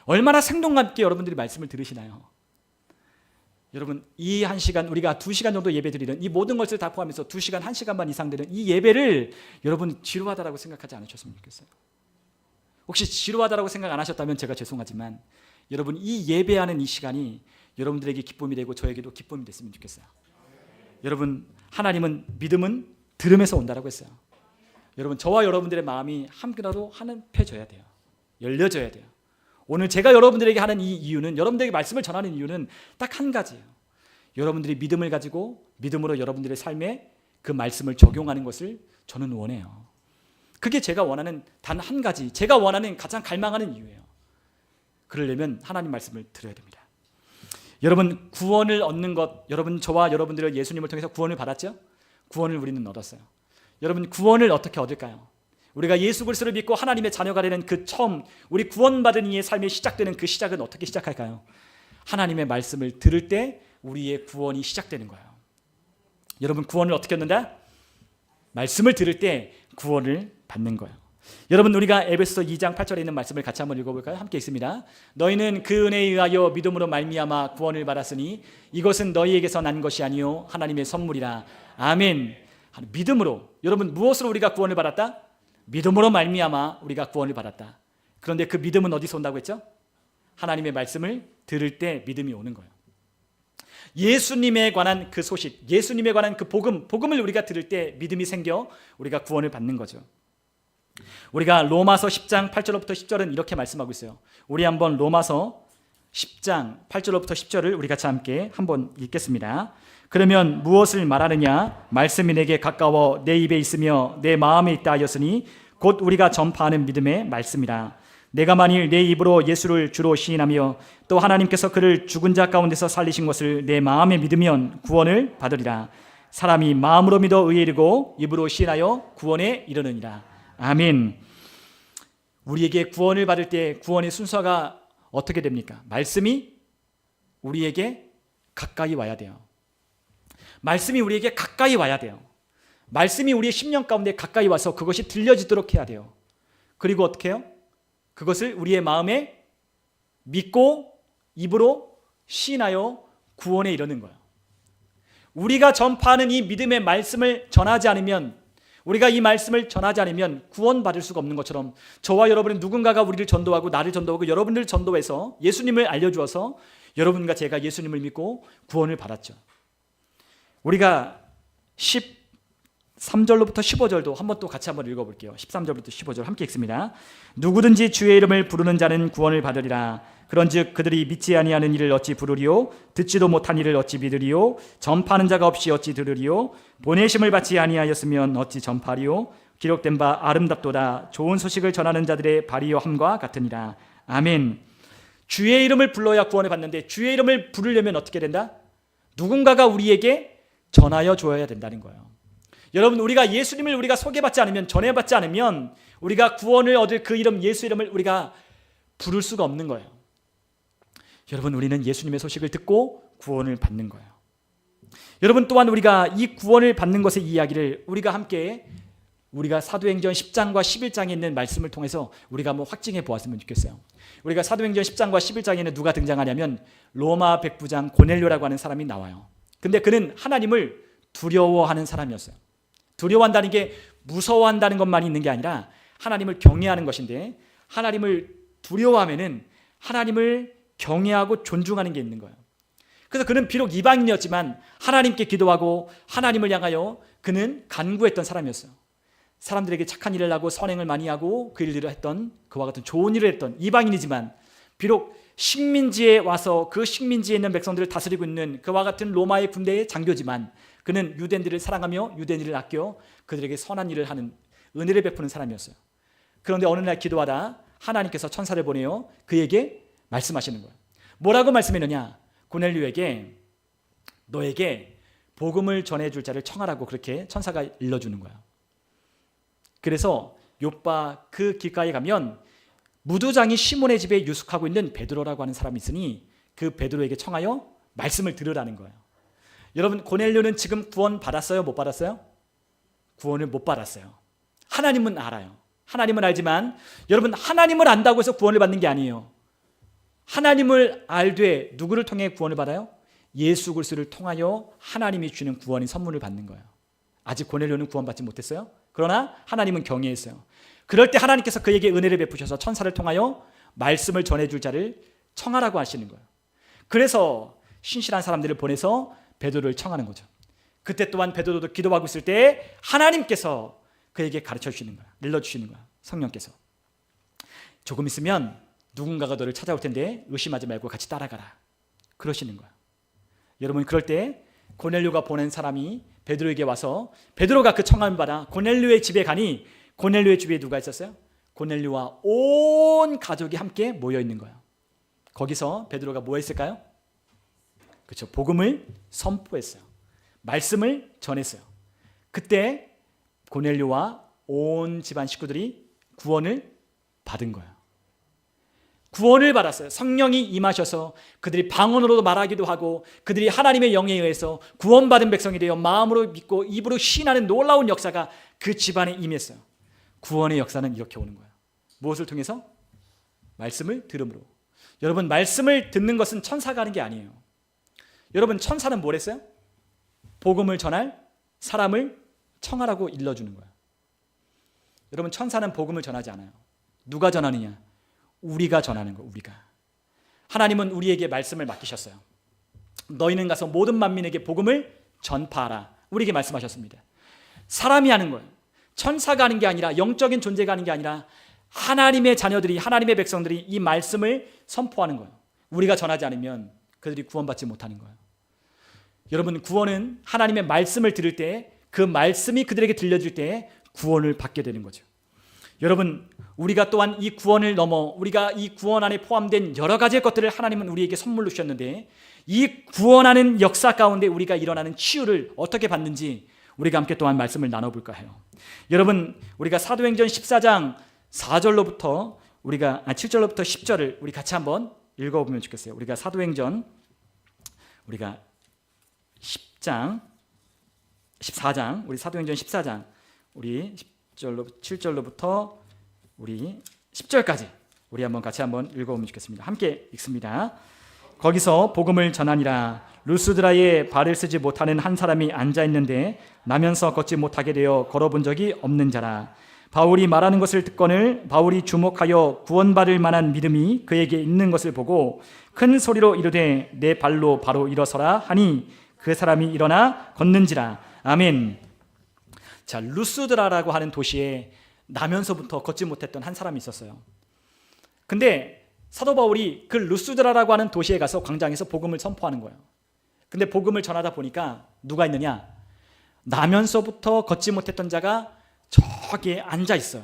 얼마나 생동감 있게 여러분들이 말씀을 들으시나요? 여러분, 이 1시간 우리가 2시간 정도 예배 드리는 이 모든 것을 다 포함해서 2시간, 1시간만 이상 되는 이 예배를 여러분 지루하다라고 생각하지 않으셨으면 좋겠어요. 혹시 지루하다라고 생각 안 하셨다면 제가 죄송하지만 여러분, 이 예배하는 이 시간이 여러분들에게 기쁨이 되고 저에게도 기쁨이 됐으면 좋겠어요. 여러분, 하나님은 믿음은 들음에서 온다라고 했어요. 여러분, 저와 여러분들의 마음이 함께라도 한편해져야 돼요. 열려져야 돼요. 오늘 제가 여러분들에게 하는 이 이유는, 여러분들에게 말씀을 전하는 이유는 딱 한 가지예요. 여러분들이 믿음을 가지고 믿음으로 여러분들의 삶에 그 말씀을 적용하는 것을 저는 원해요. 그게 제가 원하는 단 한 가지, 제가 원하는 가장 갈망하는 이유예요. 그러려면 하나님 말씀을 들어야 됩니다. 여러분, 구원을 얻는 것, 여러분 저와 여러분들을 예수님을 통해서 구원을 받았죠? 구원을 우리는 얻었어요. 여러분, 구원을 어떻게 얻을까요? 우리가 예수 그리스도를 믿고 하나님의 자녀가 되는 그 처음, 우리 구원받은 이의 삶이 시작되는 그 시작은 어떻게 시작할까요? 하나님의 말씀을 들을 때 우리의 구원이 시작되는 거예요. 여러분, 구원을 어떻게 얻는다? 말씀을 들을 때 구원을 받는 거예요. 여러분, 우리가 에베소서 2장 8절에 있는 말씀을 같이 한번 읽어볼까요? 함께 읽습니다. 너희는 그 은혜에 의하여 믿음으로 말미암아 구원을 받았으니 이것은 너희에게서 난 것이 아니요 하나님의 선물이라. 아멘. 믿음으로. 여러분, 무엇으로 우리가 구원을 받았다? 믿음으로 말미암아 우리가 구원을 받았다. 그런데 그 믿음은 어디서 온다고 했죠? 하나님의 말씀을 들을 때 믿음이 오는 거예요. 예수님에 관한 그 소식, 예수님에 관한 그 복음을 우리가 들을 때 믿음이 생겨 우리가 구원을 받는 거죠. 우리가 로마서 10장 8절부터 10절은 이렇게 말씀하고 있어요. 우리 한번 로마서 10장 8절부터 10절을 우리 같이 함께 한번 읽겠습니다. 그러면 무엇을 말하느냐? 말씀이 내게 가까워 내 입에 있으며 내 마음에 있다 하였으니 곧 우리가 전파하는 믿음의 말씀이라. 내가 만일 내 입으로 예수를 주로 시인하며 또 하나님께서 그를 죽은 자 가운데서 살리신 것을 내 마음에 믿으면 구원을 받으리라. 사람이 마음으로 믿어 의에 이르고 입으로 시인하여 구원에 이르느니라. 아멘. 우리에게 구원을 받을 때 구원의 순서가 어떻게 됩니까? 말씀이 우리에게 가까이 와야 돼요. 말씀이 우리에게 가까이 와야 돼요. 말씀이 우리의 심령 가운데 가까이 와서 그것이 들려지도록 해야 돼요. 그리고 어떻게 해요? 그것을 우리의 마음에 믿고 입으로 시인하여 구원에 이르는 거예요. 우리가 전파하는 이 믿음의 말씀을 전하지 않으면, 우리가 이 말씀을 전하지 않으면 구원받을 수가 없는 것처럼 저와 여러분은 누군가가 우리를 전도하고 나를 전도하고 여러분들 전도해서 예수님을 알려주어서 여러분과 제가 예수님을 믿고 구원을 받았죠. 우리가 13절로부터 15절도 한번 또 같이 한번 읽어볼게요. 13절부터 15절 함께 읽습니다. 누구든지 주의 이름을 부르는 자는 구원을 받으리라. 그런즉 그들이 믿지 아니하는 이를 어찌 부르리요? 듣지도 못한 이를 어찌 믿으리요? 전파하는 자가 없이 어찌 들으리요? 보내심을 받지 아니하였으면 어찌 전파리요? 기록된 바 아름답도다. 좋은 소식을 전하는 자들의 발이요 함과 같으니라. 아멘. 주의 이름을 불러야 구원을 받는데 주의 이름을 부르려면 어떻게 된다? 누군가가 우리에게 전하여 줘야 된다는 거예요. 여러분, 우리가 예수님을 우리가 소개받지 않으면, 전해받지 않으면 우리가 구원을 얻을 그 이름, 예수 이름을 우리가 부를 수가 없는 거예요. 여러분, 우리는 예수님의 소식을 듣고 구원을 받는 거예요. 여러분, 또한 우리가 이 구원을 받는 것의 이야기를 우리가 함께 우리가 사도행전 10장과 11장에 있는 말씀을 통해서 우리가 한번 확증해 보았으면 좋겠어요. 우리가 사도행전 10장과 11장에는 누가 등장하냐면 로마 백부장 고넬료라고 하는 사람이 나와요. 근데 그는 하나님을 두려워하는 사람이었어요. 두려워한다는 게 무서워한다는 것만 있는 게 아니라 하나님을 경외하는 것인데, 하나님을 두려워하면은 하나님을 경외하고 존중하는 게 있는 거예요. 그래서 그는 비록 이방인이었지만 하나님께 기도하고 하나님을 향하여 그는 간구했던 사람이었어요. 사람들에게 착한 일을 하고 선행을 많이 하고 그 일들을 했던, 그와 같은 좋은 일을 했던 이방인이지만, 비록 식민지에 와서 그 식민지에 있는 백성들을 다스리고 있는 그와 같은 로마의 군대의 장교지만 그는 유대인들을 사랑하며 유대인들을 아껴 그들에게 선한 일을 하는, 은혜를 베푸는 사람이었어요. 그런데 어느 날 기도하다 하나님께서 천사를 보내어 그에게 말씀하시는 거예요. 뭐라고 말씀했느냐? 고넬료에게 너에게 복음을 전해줄 자를 청하라고 그렇게 천사가 일러주는 거예요. 그래서 요빠 그 길가에 가면 무두장이 시몬의 집에 유숙하고 있는 베드로라고 하는 사람이 있으니 그 베드로에게 청하여 말씀을 들으라는 거예요. 여러분, 고넬료는 지금 구원 받았어요? 못 받았어요? 구원을 못 받았어요. 하나님은 알아요. 하나님은 알지만 여러분, 하나님을 안다고 해서 구원을 받는 게 아니에요. 하나님을 알되 누구를 통해 구원을 받아요? 예수 그리스도를 통하여 하나님이 주는 구원의 선물을 받는 거예요. 아직 고넬료는 구원받지 못했어요. 그러나 하나님은 경외했어요. 그럴 때 하나님께서 그에게 은혜를 베푸셔서 천사를 통하여 말씀을 전해줄 자를 청하라고 하시는 거예요. 그래서 신실한 사람들을 보내서 베드로를 청하는 거죠. 그때 또한 베드로도 기도하고 있을 때 하나님께서 그에게 가르쳐 주시는 거야. 일러주시는 거야. 성령께서. 조금 있으면 누군가가 너를 찾아올 텐데 의심하지 말고 같이 따라가라. 그러시는 거야. 여러분, 그럴 때 고넬료가 보낸 사람이 베드로에게 와서 베드로가 그 청함을 받아 고넬료의 집에 가니 고넬료의 집에 누가 있었어요? 고넬료와 온 가족이 함께 모여 있는 거예요. 거기서 베드로가 뭐 했을까요? 그렇죠. 복음을 선포했어요. 말씀을 전했어요. 그때 고넬료와 온 집안 식구들이 구원을 받은 거예요. 구원을 받았어요. 성령이 임하셔서 그들이 방언으로도 말하기도 하고 그들이 하나님의 영에 의해서 구원받은 백성이 되어 마음으로 믿고 입으로 시인하는 놀라운 역사가 그 집안에 임했어요. 구원의 역사는 이렇게 오는 거예요. 무엇을 통해서? 말씀을 들음으로. 여러분, 말씀을 듣는 것은 천사가 하는 게 아니에요. 여러분, 천사는 뭘 했어요? 복음을 전할 사람을 청하라고 일러주는 거예요. 여러분, 천사는 복음을 전하지 않아요. 누가 전하느냐? 우리가 전하는 거예요. 우리가. 하나님은 우리에게 말씀을 맡기셨어요. 너희는 가서 모든 만민에게 복음을 전파하라. 우리에게 말씀하셨습니다. 사람이 하는 거예요. 천사가 하는 게 아니라, 영적인 존재가 하는 게 아니라 하나님의 자녀들이, 하나님의 백성들이 이 말씀을 선포하는 거예요. 우리가 전하지 않으면 그들이 구원받지 못하는 거예요. 여러분, 구원은 하나님의 말씀을 들을 때, 그 말씀이 그들에게 들려질 때 구원을 받게 되는 거죠. 여러분, 우리가 또한 이 구원을 넘어 우리가 이 구원 안에 포함된 여러 가지의 것들을 하나님은 우리에게 선물로 주셨는데, 이 구원하는 역사 가운데 우리가 일어나는 치유를 어떻게 받는지 우리가 함께 또한 말씀을 나눠볼까 해요. 여러분, 우리가 사도행전 14장 4절로부터 7절로부터 10절을 우리 같이 한번 읽어보면 좋겠어요. 우리가 사도행전 우리가 10장 14장, 우리 사도행전 14장, 우리 7절로부터 우리 10절까지 우리 한번 같이 한번 읽어보면 좋겠습니다. 함께 읽습니다. 거기서 복음을 전하니라. 루스드라에 발을 쓰지 못하는 한 사람이 앉아있는데 나면서 걷지 못하게 되어 걸어본 적이 없는 자라. 바울이 말하는 것을 듣거늘 바울이 주목하여 구원받을 만한 믿음이 그에게 있는 것을 보고 큰 소리로 이르되 내 발로 바로 일어서라 하니 그 사람이 일어나 걷는지라. 아멘. 자, 루스드라라고 하는 도시에 나면서부터 걷지 못했던 한 사람이 있었어요. 근데 사도 바울이 그 루스드라라고 하는 도시에 가서 광장에서 복음을 선포하는 거예요. 근데 복음을 전하다 보니까 누가 있느냐? 나면서부터 걷지 못했던 자가 저기에 앉아 있어요.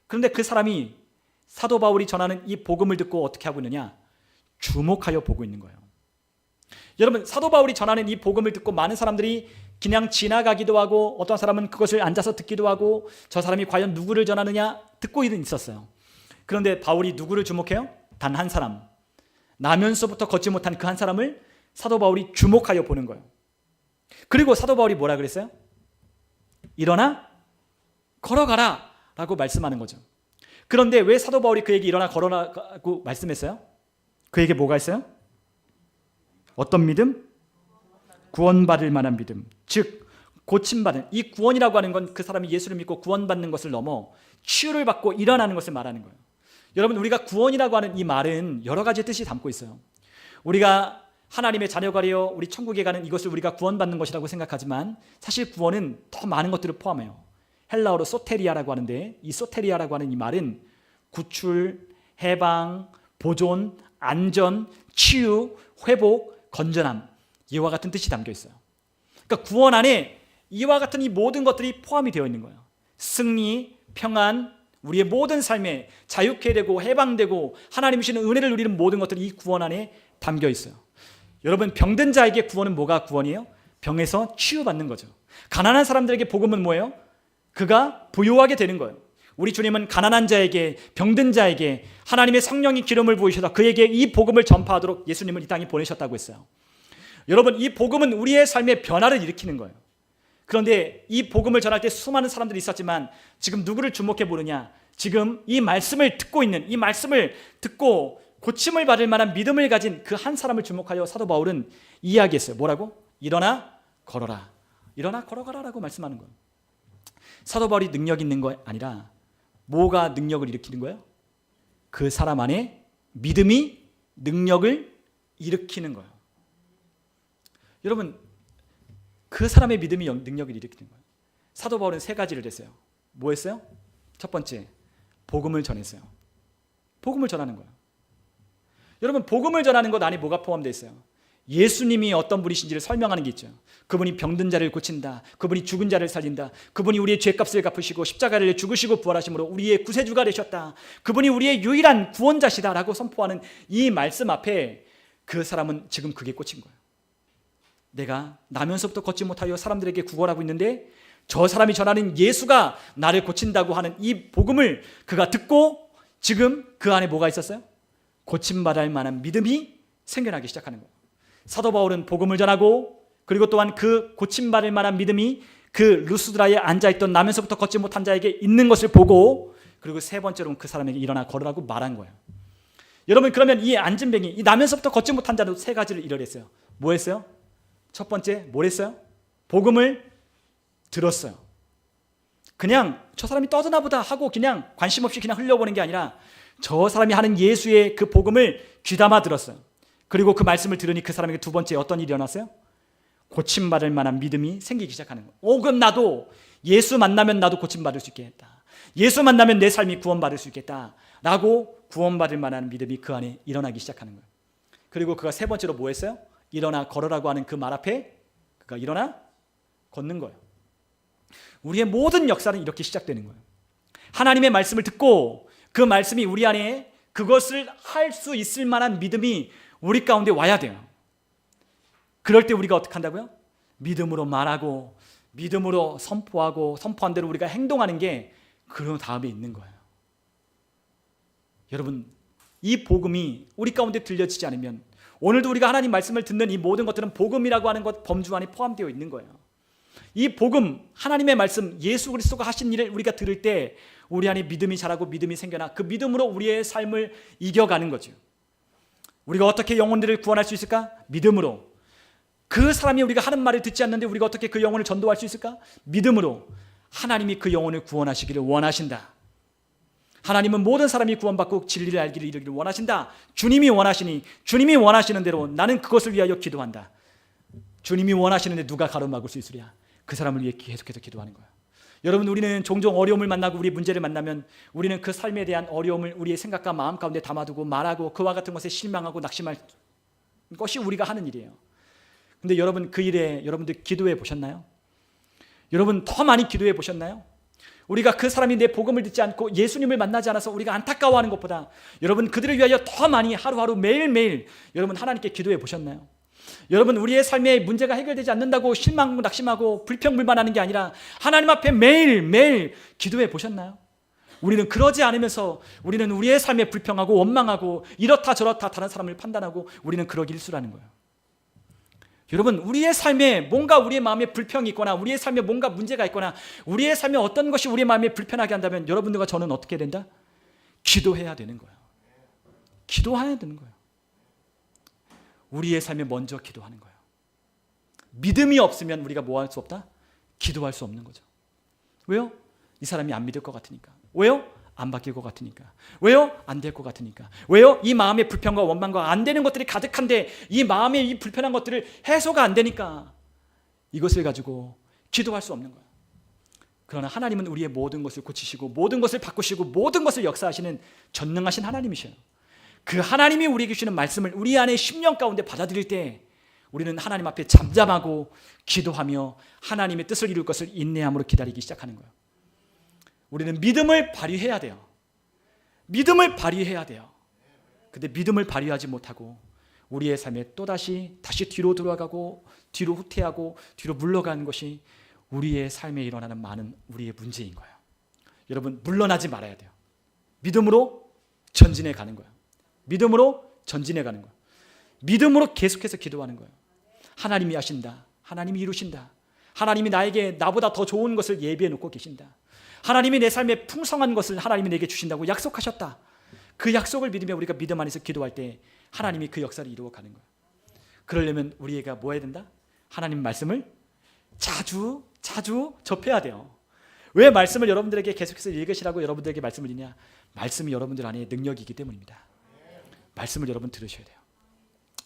그런데 그 사람이 사도 바울이 전하는 이 복음을 듣고 어떻게 하고 있느냐? 주목하여 보고 있는 거예요. 여러분, 사도 바울이 전하는 이 복음을 듣고 많은 사람들이 그냥 지나가기도 하고 어떤 사람은 그것을 앉아서 듣기도 하고 저 사람이 과연 누구를 전하느냐 듣고 있었어요. 그런데 바울이 누구를 주목해요? 단 한 사람, 나면서부터 걷지 못한 그 한 사람을 사도 바울이 주목하여 보는 거예요. 그리고 사도 바울이 뭐라 그랬어요? 일어나 걸어가라 라고 말씀하는 거죠. 그런데 왜 사도 바울이 그에게 일어나 걸어라고 말씀했어요? 그에게 뭐가 있어요? 어떤 믿음? 구원받을 만한 믿음. 즉 고침받은, 이 구원이라고 하는 건 그 사람이 예수를 믿고 구원받는 것을 넘어 치유를 받고 일어나는 것을 말하는 거예요. 여러분, 우리가 구원이라고 하는 이 말은 여러 가지 뜻이 담고 있어요. 우리가 하나님의 자녀가 되어 우리 천국에 가는 이것을 우리가 구원받는 것이라고 생각하지만 사실 구원은 더 많은 것들을 포함해요. 헬라어로 소테리아라고 하는데 이 소테리아라고 하는 이 말은 구출, 해방, 보존, 안전, 치유, 회복, 건전함, 이와 같은 뜻이 담겨 있어요. 그러니까 구원 안에 이와 같은 이 모든 것들이 포함이 되어 있는 거예요. 승리, 평안, 우리의 모든 삶에 자유케 되고 해방되고 하나님이 주시는 은혜를 누리는 모든 것들이 이 구원 안에 담겨 있어요. 여러분, 병든 자에게 구원은 뭐가 구원이에요? 병에서 치유받는 거죠. 가난한 사람들에게 복음은 뭐예요? 그가 부유하게 되는 거예요. 우리 주님은 가난한 자에게, 병든 자에게 하나님의 성령이 기름을 부으셔서 그에게 이 복음을 전파하도록 예수님을 이 땅에 보내셨다고 했어요. 여러분, 이 복음은 우리의 삶의 변화를 일으키는 거예요. 그런데 이 복음을 전할 때 수많은 사람들이 있었지만 지금 누구를 주목해 보느냐? 지금 이 말씀을 듣고 있는, 이 말씀을 듣고 고침을 받을 만한 믿음을 가진 그 한 사람을 주목하여 사도 바울은 이야기했어요. 뭐라고? 일어나 걸어라. 일어나 걸어가라라고 말씀하는 거예요. 사도 바울이 능력 있는 거 아니라 뭐가 능력을 일으키는 거예요? 그 사람 안에 믿음이 능력을 일으키는 거예요. 여러분, 그 사람의 믿음이 능력을 일으키는 거예요. 사도 바울은 세 가지를 했어요. 뭐 했어요? 첫 번째, 복음을 전했어요. 복음을 전하는 거예요. 여러분, 복음을 전하는 것 안에 뭐가 포함되어 있어요? 예수님이 어떤 분이신지를 설명하는 게 있죠. 그분이 병든 자를 고친다. 그분이 죽은 자를 살린다. 그분이 우리의 죄값을 갚으시고 십자가를 죽으시고 부활하심으로 우리의 구세주가 되셨다. 그분이 우리의 유일한 구원자시다라고 선포하는 이 말씀 앞에 그 사람은 지금 그게 꽂힌 거예요. 내가 나면서부터 걷지 못하여 사람들에게 구걸하고 있는데 저 사람이 전하는 예수가 나를 고친다고 하는 이 복음을 그가 듣고 지금 그 안에 뭐가 있었어요? 고침받을 만한 믿음이 생겨나기 시작하는 거예요. 사도 바울은 복음을 전하고 그리고 또한 그 고침받을 만한 믿음이 그 루스드라에 앉아있던 나면서부터 걷지 못한 자에게 있는 것을 보고 그리고 세 번째로는 그 사람에게 일어나 걸으라고 말한 거예요. 여러분, 그러면 이 앉은 병이 이 나면서부터 걷지 못한 자도 세 가지를 이뤄냈어요. 뭐 했어요? 첫 번째, 뭘 했어요? 복음을 들었어요. 그냥 저 사람이 떠드나 보다 하고 그냥 관심 없이 그냥 흘려보는 게 아니라 저 사람이 하는 예수의 그 복음을 귀담아 들었어요. 그리고 그 말씀을 들으니 그 사람에게 두 번째 어떤 일이 일어났어요? 고침받을 만한 믿음이 생기기 시작하는 거예요. 그럼 나도 예수 만나면 나도 고침받을 수 있겠다. 예수 만나면 내 삶이 구원받을 수 있겠다 라고 구원받을 만한 믿음이 그 안에 일어나기 시작하는 거예요. 그리고 그가 세 번째로 뭐 했어요? 일어나 걸으라고 하는 그 말 앞에 그가 일어나 걷는 거예요. 우리의 모든 역사는 이렇게 시작되는 거예요. 하나님의 말씀을 듣고 그 말씀이 우리 안에 그것을 할 수 있을 만한 믿음이 우리 가운데 와야 돼요. 그럴 때 우리가 어떻게 한다고요? 믿음으로 말하고 믿음으로 선포하고 선포한 대로 우리가 행동하는 게 그 다음에 있는 거예요. 여러분, 이 복음이 우리 가운데 들려지지 않으면 오늘도 우리가 하나님 말씀을 듣는 이 모든 것들은 복음이라고 하는 것 범주 안에 포함되어 있는 거예요. 이 복음, 하나님의 말씀, 예수 그리스도가 하신 일을 우리가 들을 때 우리 안에 믿음이 자라고 믿음이 생겨나 그 믿음으로 우리의 삶을 이겨가는 거죠. 우리가 어떻게 영혼들을 구원할 수 있을까? 믿음으로. 그 사람이 우리가 하는 말을 듣지 않는데 우리가 어떻게 그 영혼을 전도할 수 있을까? 믿음으로. 하나님이 그 영혼을 구원하시기를 원하신다. 하나님은 모든 사람이 구원받고 진리를 알기를 이루기를 원하신다. 주님이 원하시니 주님이 원하시는 대로 나는 그것을 위하여 기도한다. 주님이 원하시는데 누가 가로막을 수 있으랴? 그 사람을 위해 계속해서 기도하는 거예요. 여러분, 우리는 종종 어려움을 만나고 우리 문제를 만나면 우리는 그 삶에 대한 어려움을 우리의 생각과 마음 가운데 담아두고 말하고 그와 같은 것에 실망하고 낙심할 것이 우리가 하는 일이에요. 근데 여러분, 그 일에 여러분들 기도해 보셨나요? 여러분 더 많이 기도해 보셨나요? 우리가 그 사람이 내 복음을 듣지 않고 예수님을 만나지 않아서 우리가 안타까워하는 것보다 여러분 그들을 위하여 더 많이 하루하루 매일매일 여러분 하나님께 기도해 보셨나요? 여러분, 우리의 삶에 문제가 해결되지 않는다고 실망하고 낙심하고 불평불만하는 게 아니라 하나님 앞에 매일매일 기도해 보셨나요? 우리는 그러지 않으면서 우리는 우리의 삶에 불평하고 원망하고 이렇다 저렇다 다른 사람을 판단하고 우리는 그러기 일쑤라는 거예요. 여러분, 우리의 삶에 뭔가 우리의 마음에 불평이 있거나 우리의 삶에 뭔가 문제가 있거나 우리의 삶에 어떤 것이 우리의 마음에 불편하게 한다면 여러분들과 저는 어떻게 된다? 기도해야 되는 거예요. 기도해야 되는 거예요. 우리의 삶에 먼저 기도하는 거예요. 믿음이 없으면 우리가 뭐 할 수 없다? 기도할 수 없는 거죠. 왜요? 이 사람이 안 믿을 것 같으니까. 왜요? 안 바뀔 것 같으니까. 왜요? 안 될 것 같으니까. 왜요? 이 마음의 불평과 원망과 안 되는 것들이 가득한데 이 마음의 이 불편한 것들을 해소가 안 되니까 이것을 가지고 기도할 수 없는 거예요. 그러나 하나님은 우리의 모든 것을 고치시고 모든 것을 바꾸시고 모든 것을 역사하시는 전능하신 하나님이셔요. 그 하나님이 우리에게 주시는 말씀을 우리 안에 심령 가운데 받아들일 때 우리는 하나님 앞에 잠잠하고 기도하며 하나님의 뜻을 이룰 것을 인내함으로 기다리기 시작하는 거예요. 우리는 믿음을 발휘해야 돼요. 믿음을 발휘해야 돼요. 근데 믿음을 발휘하지 못하고 우리의 삶에 또다시 뒤로 돌아가고 뒤로 후퇴하고 뒤로 물러가는 것이 우리의 삶에 일어나는 많은 우리의 문제인 거예요. 여러분, 물러나지 말아야 돼요. 믿음으로 전진해 가는 거예요. 믿음으로 전진해 가는 거예요. 믿음으로 계속해서 기도하는 거예요. 하나님이 하신다. 하나님이 이루신다. 하나님이 나보다 더 좋은 것을 예비해 놓고 계신다. 하나님이 내 삶에 풍성한 것을 하나님이 내게 주신다고 약속하셨다. 그 약속을 믿으며 우리가 믿음 안에서 기도할 때 하나님이 그 역사를 이루어 가는 거예요. 그러려면 우리가 뭐 해야 된다? 하나님 말씀을 자주 접해야 돼요. 왜 말씀을 여러분들에게 계속해서 읽으시라고 여러분들에게 말씀을 드리냐? 말씀이 여러분들 안에 능력이기 때문입니다. 말씀을 여러분 들으셔야 돼요.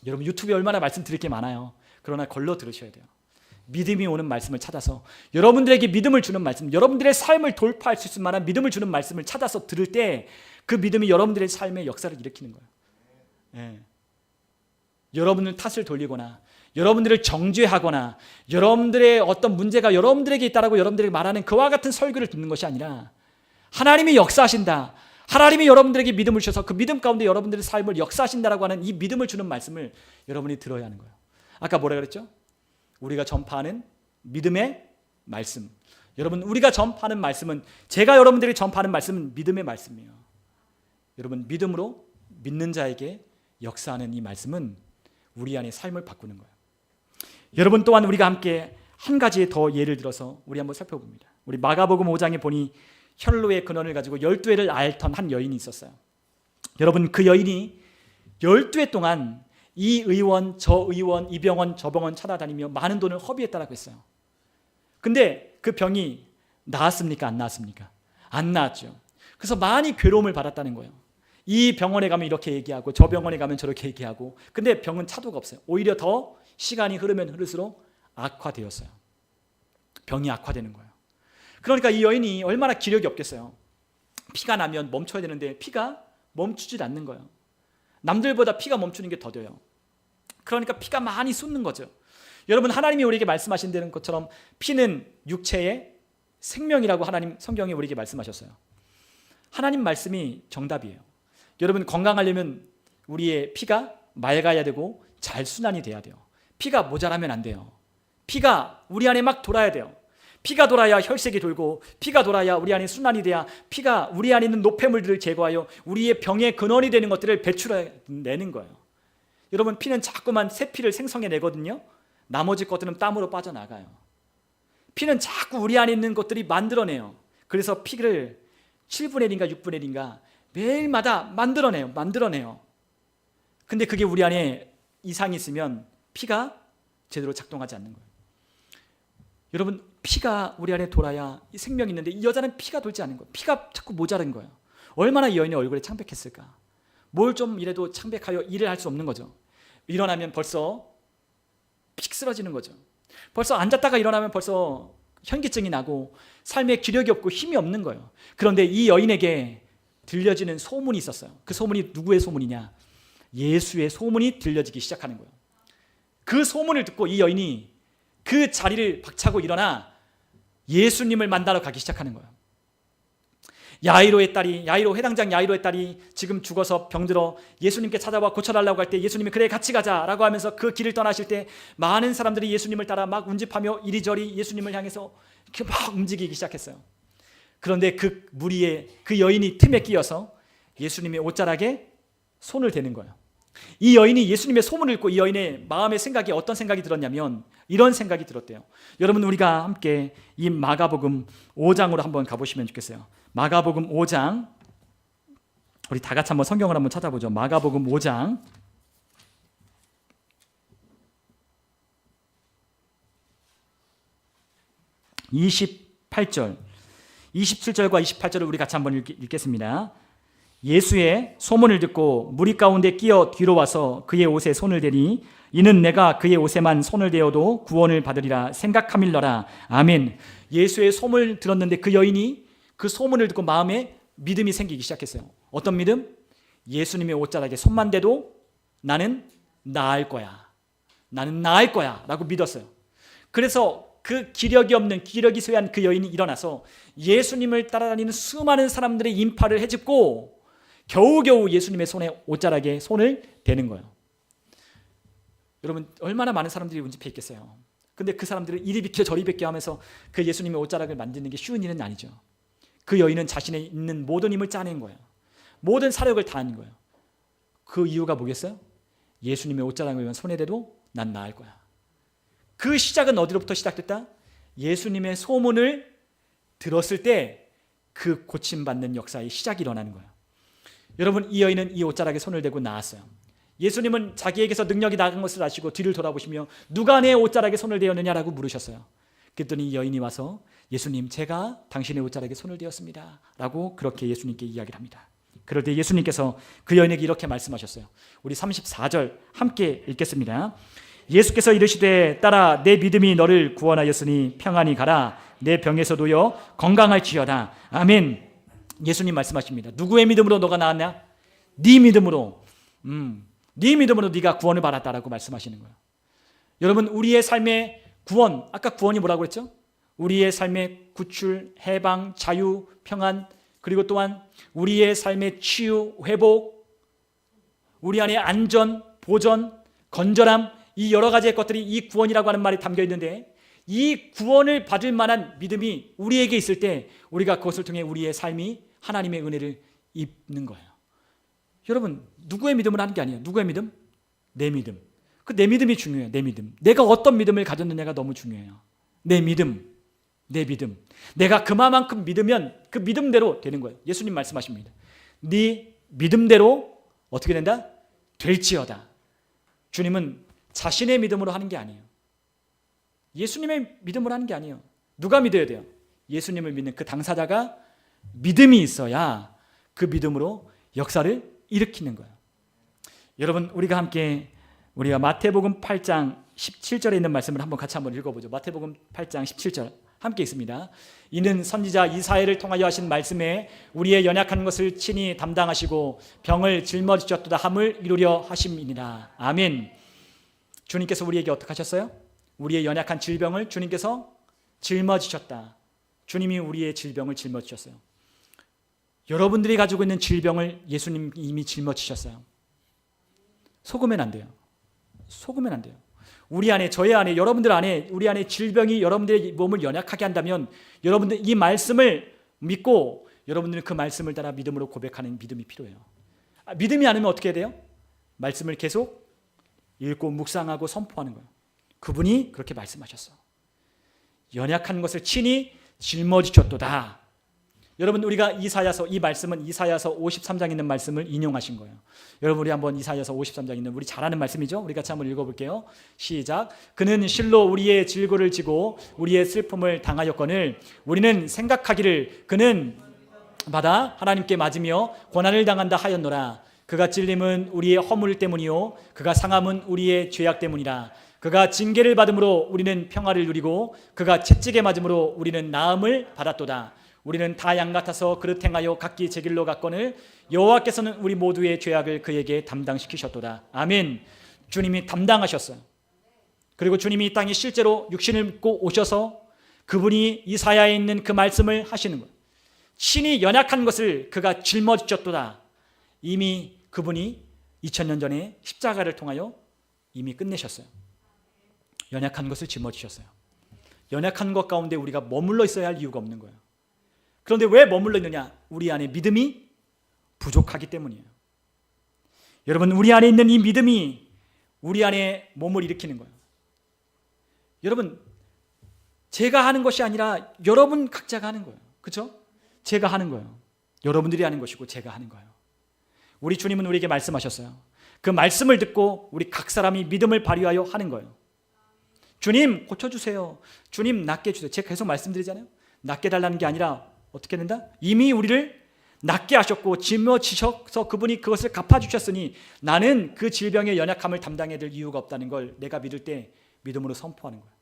여러분 유튜브에 얼마나 말씀 들을 게 많아요. 그러나 걸러 들으셔야 돼요. 믿음이 오는 말씀을 찾아서 여러분들에게 믿음을 주는 말씀, 여러분들의 삶을 돌파할 수 있을 만한 믿음을 주는 말씀을 찾아서 들을 때 그 믿음이 여러분들의 삶의 역사를 일으키는 거예요. 예. 여러분을 탓을 돌리거나 여러분들을 정죄하거나 여러분들의 어떤 문제가 여러분들에게 있다라고 여러분들에게 말하는 그와 같은 설교를 듣는 것이 아니라 하나님이 역사하신다. 하나님이 여러분들에게 믿음을 주셔서 그 믿음 가운데 여러분들의 삶을 역사하신다라고 하는 이 믿음을 주는 말씀을 여러분이 들어야 하는 거예요. 아까 뭐라 그랬죠? 우리가 전파하는 믿음의 말씀. 여러분, 우리가 전파하는 말씀은, 제가 여러분들이 전파하는 말씀은 믿음의 말씀이에요. 여러분, 믿음으로 믿는 자에게 역사하는 이 말씀은 우리 안에 삶을 바꾸는 거예요. 여러분, 또한 우리가 함께 한 가지 더 예를 들어서 우리 한번 살펴봅니다. 우리 마가복음 5장에 보니 혈로의 근원을 가지고 12회를 앓던 한 여인이 있었어요. 여러분, 그 여인이 12회 동안 이 의원, 저 의원, 이 병원, 저 병원 찾아다니며 많은 돈을 허비했다라고 했어요. 근데 그 병이 나았습니까? 안 나았습니까? 안 나았죠. 그래서 많이 괴로움을 받았다는 거예요. 이 병원에 가면 이렇게 얘기하고 저 병원에 가면 저렇게 얘기하고, 근데 병은 차도가 없어요. 오히려 더 시간이 흐르면 흐를수록 악화되었어요. 병이 악화되는 거예요. 그러니까 이 여인이 얼마나 기력이 없겠어요. 피가 나면 멈춰야 되는데 피가 멈추질 않는 거예요. 남들보다 피가 멈추는 게 더뎌요. 그러니까 피가 많이 쏟는 거죠. 여러분, 하나님이 우리에게 말씀하신 것처럼 피는 육체의 생명이라고 하나님 성경에 우리에게 말씀하셨어요. 하나님 말씀이 정답이에요. 여러분, 건강하려면 우리의 피가 맑아야 되고 잘 순환이 돼야 돼요. 피가 모자라면 안 돼요. 피가 우리 안에 막 돌아야 돼요. 피가 돌아야 혈색이 돌고, 피가 돌아야 우리 안에 순환이 돼야 피가 우리 안에 있는 노폐물들을 제거하여 우리의 병의 근원이 되는 것들을 배출해내는 거예요. 여러분, 피는 자꾸만 새 피를 생성해내거든요. 나머지 것들은 땀으로 빠져나가요. 피는 자꾸 우리 안에 있는 것들이 만들어내요. 그래서 피를 7분의 1인가 6분의 1인가 매일마다 만들어내요. 근데 그게 우리 안에 이상이 있으면 피가 제대로 작동하지 않는 거예요. 여러분, 피가 우리 안에 돌아야 생명이 있는데 이 여자는 피가 돌지 않는 거예요. 피가 자꾸 모자른 거예요. 얼마나 이 여인의 얼굴에 창백했을까. 뭘 좀 이래도 창백하여 일을 할 수 없는 거죠. 일어나면 벌써 픽 쓰러지는 거죠. 벌써 앉았다가 일어나면 벌써 현기증이 나고 삶에 기력이 없고 힘이 없는 거예요. 그런데 이 여인에게 들려지는 소문이 있었어요. 그 소문이 누구의 소문이냐? 예수의 소문이 들려지기 시작하는 거예요. 그 소문을 듣고 이 여인이 그 자리를 박차고 일어나 예수님을 만나러 가기 시작하는 거예요. 야이로 회당장 야이로의 딸이 지금 죽어서 병들어 예수님께 찾아와 고쳐달라고 할 때 예수님이 그래 같이 가자라고 하면서 그 길을 떠나실 때 많은 사람들이 예수님을 따라 막 운집하며 이리저리 예수님을 향해서 이렇게 막 움직이기 시작했어요. 그런데 그 무리에 그 여인이 틈에 끼어서 예수님의 옷자락에 손을 대는 거예요. 이 여인이 예수님의 소문을 읽고 이 여인의 마음의 생각이 어떤 생각이 들었냐면 이런 생각이 들었대요. 여러분, 우리가 함께 이 마가복음 5장으로 한번 가보시면 좋겠어요. 마가복음 5장, 우리 다 같이 한번 성경을 한번 찾아보죠. 마가복음 5장 28절 27절과 28절을 우리 같이 한번 읽겠습니다. 예수의 소문을 듣고 무리 가운데 끼어 뒤로 와서 그의 옷에 손을 대니 이는 내가 그의 옷에만 손을 대어도 구원을 받으리라 생각함일러라. 아멘. 예수의 소문을 들었는데 그 여인이 그 소문을 듣고 마음에 믿음이 생기기 시작했어요. 어떤 믿음? 예수님의 옷자락에 손만 대도 나는 나을 거야. 나는 나을 거야 라고 믿었어요. 그래서 그 기력이 쇠한 그 여인이 일어나서 예수님을 따라다니는 수많은 사람들의 인파를 헤집고 겨우겨우 예수님의 손에 옷자락에 손을 대는 거예요. 여러분, 얼마나 많은 사람들이 운집해 있겠어요. 근데 그 사람들은 이리 비켜 저리 비켜 하면서 그 예수님의 옷자락을 만드는 게 쉬운 일은 아니죠. 그 여인은 자신의 있는 모든 힘을 짜낸 거예요. 모든 사력을 다한 거예요. 그 이유가 뭐겠어요? 예수님의 옷자락을 손에 대도 난 나을 거야. 그 시작은 어디로부터 시작됐다? 예수님의 소문을 들었을 때 그 고침받는 역사의 시작이 일어나는 거예요. 여러분, 이 여인은 이 옷자락에 손을 대고 나았어요. 예수님은 자기에게서 능력이 나간 것을 아시고 뒤를 돌아보시며 누가 내 옷자락에 손을 대었느냐라고 물으셨어요. 그랬더니 이 여인이 와서 예수님, 제가 당신의 옷자락에 손을 대었습니다 라고 그렇게 예수님께 이야기를 합니다. 그럴 때 예수님께서 그 여인에게 이렇게 말씀하셨어요. 우리 34절 함께 읽겠습니다. 예수께서 이르시되 딸아, 내 믿음이 너를 구원하였으니 평안히 가라. 내 병에서 놓여 건강할지어다. 아멘. 예수님 말씀하십니다. 누구의 믿음으로 너가 나았냐? 네 믿음으로. 네 믿음으로 네가 구원을 받았다라고 말씀하시는 거예요. 여러분, 우리의 삶의 구원, 아까 구원이 뭐라고 했죠? 우리의 삶의 구출, 해방, 자유, 평안, 그리고 또한 우리의 삶의 치유, 회복, 우리 안에 안전, 보전, 건전함, 이 여러 가지의 것들이 이 구원이라고 하는 말이 담겨 있는데 이 구원을 받을 만한 믿음이 우리에게 있을 때 우리가 그것을 통해 우리의 삶이 하나님의 은혜를 입는 거예요. 여러분, 누구의 믿음을 하는 게 아니에요. 누구의 믿음? 내 믿음. 그 내 믿음이 중요해요. 내 믿음. 내가 어떤 믿음을 가졌느냐가 너무 중요해요. 내 믿음. 내가 그만큼 믿으면 그 믿음대로 되는 거예요. 예수님 말씀하십니다. 네 믿음대로 어떻게 된다? 될지어다. 주님은 자신의 믿음으로 하는 게 아니에요. 예수님의 믿음으로 하는 게 아니에요. 누가 믿어야 돼요? 예수님을 믿는 그 당사자가 믿음이 있어야 그 믿음으로 역사를 일으키는 거예요. 여러분, 우리가 마태복음 8장 17절에 있는 말씀을 같이 한번 읽어보죠. 마태복음 8장 17절 함께 있습니다. 이는 선지자 이사야를 통하여 하신 말씀에 우리의 연약한 것을 친히 담당하시고 병을 짊어지셨도다 함을 이루려 하심이니라. 아멘. 주님께서 우리에게 어떻게 하셨어요? 우리의 연약한 질병을 주님께서 짊어지셨다. 주님이 우리의 질병을 짊어지셨어요. 여러분들이 가지고 있는 질병을 예수님이 이미 짊어지셨어요. 속으면 안 돼요. 우리 안에, 저의 안에, 여러분들 안에, 우리 안에 질병이 여러분들의 몸을 연약하게 한다면 여러분들 이 말씀을 믿고 여러분들은 그 말씀을 따라 믿음으로 고백하는 믿음이 필요해요. 믿음이 않으면 어떻게 해야 돼요? 말씀을 계속 읽고 묵상하고 선포하는 거예요. 그분이 그렇게 말씀하셨어. 연약한 것을 친히 짊어지셨도다. 여러분, 우리가 이사야서, 이 말씀은 이사야서 53장 있는 말씀을 인용하신 거예요. 여러분, 우리 한번 이사야서 53장 있는, 우리 잘 아는 말씀이죠. 우리 같이 한번 읽어볼게요. 시작. 그는 실로 우리의 질고를 지고 우리의 슬픔을 당하였거늘 우리는 생각하기를 그는 받아 하나님께 맞으며 고난을 당한다 하였노라. 그가 찔림은 우리의 허물 때문이요 그가 상함은 우리의 죄악 때문이라. 그가 징계를 받음으로 우리는 평화를 누리고 그가 채찍에 맞음으로 우리는 나음을 받았도다. 우리는 다 양 같아서 그릇 행하여 각기 제 길로 갔거늘 여호와께서는 우리 모두의 죄악을 그에게 담당시키셨도다. 아멘. 주님이 담당하셨어요. 그리고 주님이 이 땅에 실제로 육신을 입고 오셔서 그분이 이사야에 있는 그 말씀을 하시는 거예요. 친히 연약한 것을 그가 짊어지셨도다. 이미 그분이 2000년 전에 십자가를 통하여 이미 끝내셨어요. 연약한 것을 짊어지셨어요. 연약한 것 가운데 우리가 머물러 있어야 할 이유가 없는 거예요. 그런데 왜 머물러 있느냐? 우리 안에 믿음이 부족하기 때문이에요. 여러분, 우리 안에 있는 이 믿음이 우리 안에 몸을 일으키는 거예요. 여러분, 제가 하는 것이 아니라 여러분 각자가 하는 거예요. 그렇죠? 제가 하는 거예요. 여러분들이 하는 것이고 제가 하는 거예요. 우리 주님은 우리에게 말씀하셨어요. 그 말씀을 듣고 우리 각 사람이 믿음을 발휘하여 하는 거예요. 주님 고쳐주세요. 주님 낫게 해주세요. 제가 계속 말씀드리잖아요. 낫게 달라는 게 아니라 어떻게 된다? 이미 우리를 낫게 하셨고 짊어지셔서 그분이 그것을 갚아주셨으니 나는 그 질병의 연약함을 담당해야 될 이유가 없다는 걸 내가 믿을 때 믿음으로 선포하는 거예요.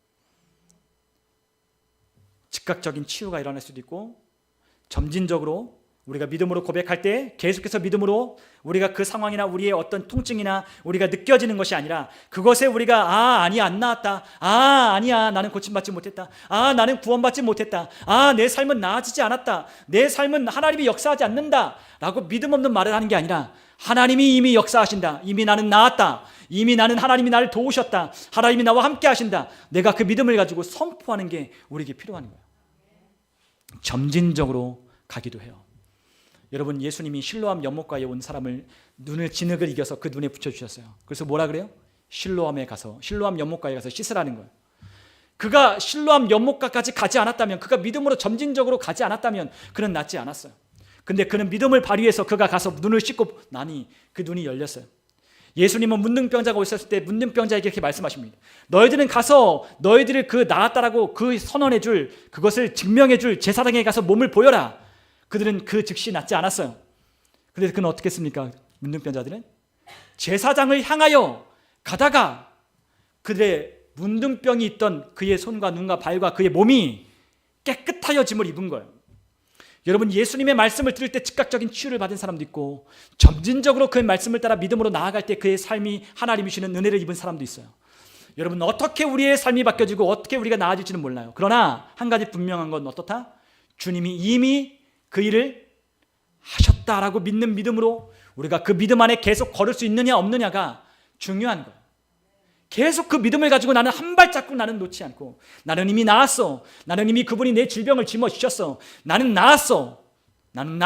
즉각적인 치유가 일어날 수도 있고 점진적으로 우리가 믿음으로 고백할 때 계속해서 믿음으로 우리가 그 상황이나 우리의 어떤 통증이나 우리가 느껴지는 것이 아니라 그것에 우리가 아니야 안 나았다, 아니야 나는 고침받지 못했다, 나는 구원받지 못했다, 내 삶은 나아지지 않았다, 내 삶은 하나님이 역사하지 않는다 라고 믿음 없는 말을 하는 게 아니라 하나님이 이미 역사하신다, 이미 나는 나았다, 이미 나는 하나님이 나를 도우셨다, 하나님이 나와 함께 하신다, 내가 그 믿음을 가지고 선포하는 게 우리에게 필요한 거예요. 점진적으로 가기도 해요. 여러분, 예수님이 실로암 연못가에 온 사람을 눈을 진흙을 이겨서 그 눈에 붙여주셨어요. 그래서 뭐라 그래요? 실로암 연못가에 가서 씻으라는 거예요. 그가 실로암 연못가까지 가지 않았다면, 그가 믿음으로 점진적으로 가지 않았다면 그는 낫지 않았어요. 근데 그는 믿음을 발휘해서 그가 가서 눈을 씻고 나니 그 눈이 열렸어요. 예수님은 문둥병자가 오셨을 때 문둥병자에게 이렇게 말씀하십니다. 너희들은 가서 너희들을 그 나았다라고 그 선언해줄, 그것을 증명해줄 제사장에게 가서 몸을 보여라. 그들은 그 즉시 낫지 않았어요. 그런데 그는 어떻게 했습니까? 문둥병자들은 제사장을 향하여 가다가 그들의 문둥병이 있던 그의 손과 눈과 발과 그의 몸이 깨끗하여짐을 입은 거예요. 여러분, 예수님의 말씀을 들을 때 즉각적인 치유를 받은 사람도 있고 점진적으로 그 말씀을 따라 믿음으로 나아갈 때 그의 삶이 하나님이 주시는 은혜를 입은 사람도 있어요. 여러분, 어떻게 우리의 삶이 바뀌어지고 어떻게 우리가 나아질지는 몰라요. 그러나 한 가지 분명한 건 어떻다? 주님이 이미 그 일을 하셨다라고 믿는 믿음으로 우리가 그 믿음 안에 계속 걸을 수 있느냐 없느냐가 중요한 거예요. 계속 그 믿음을 가지고 나는 한 발자국 나는 놓지 않고 나는 이미 나았어. 나는 이미 그분이 내 질병을 짊어지셨어. 나는 나았어. 나는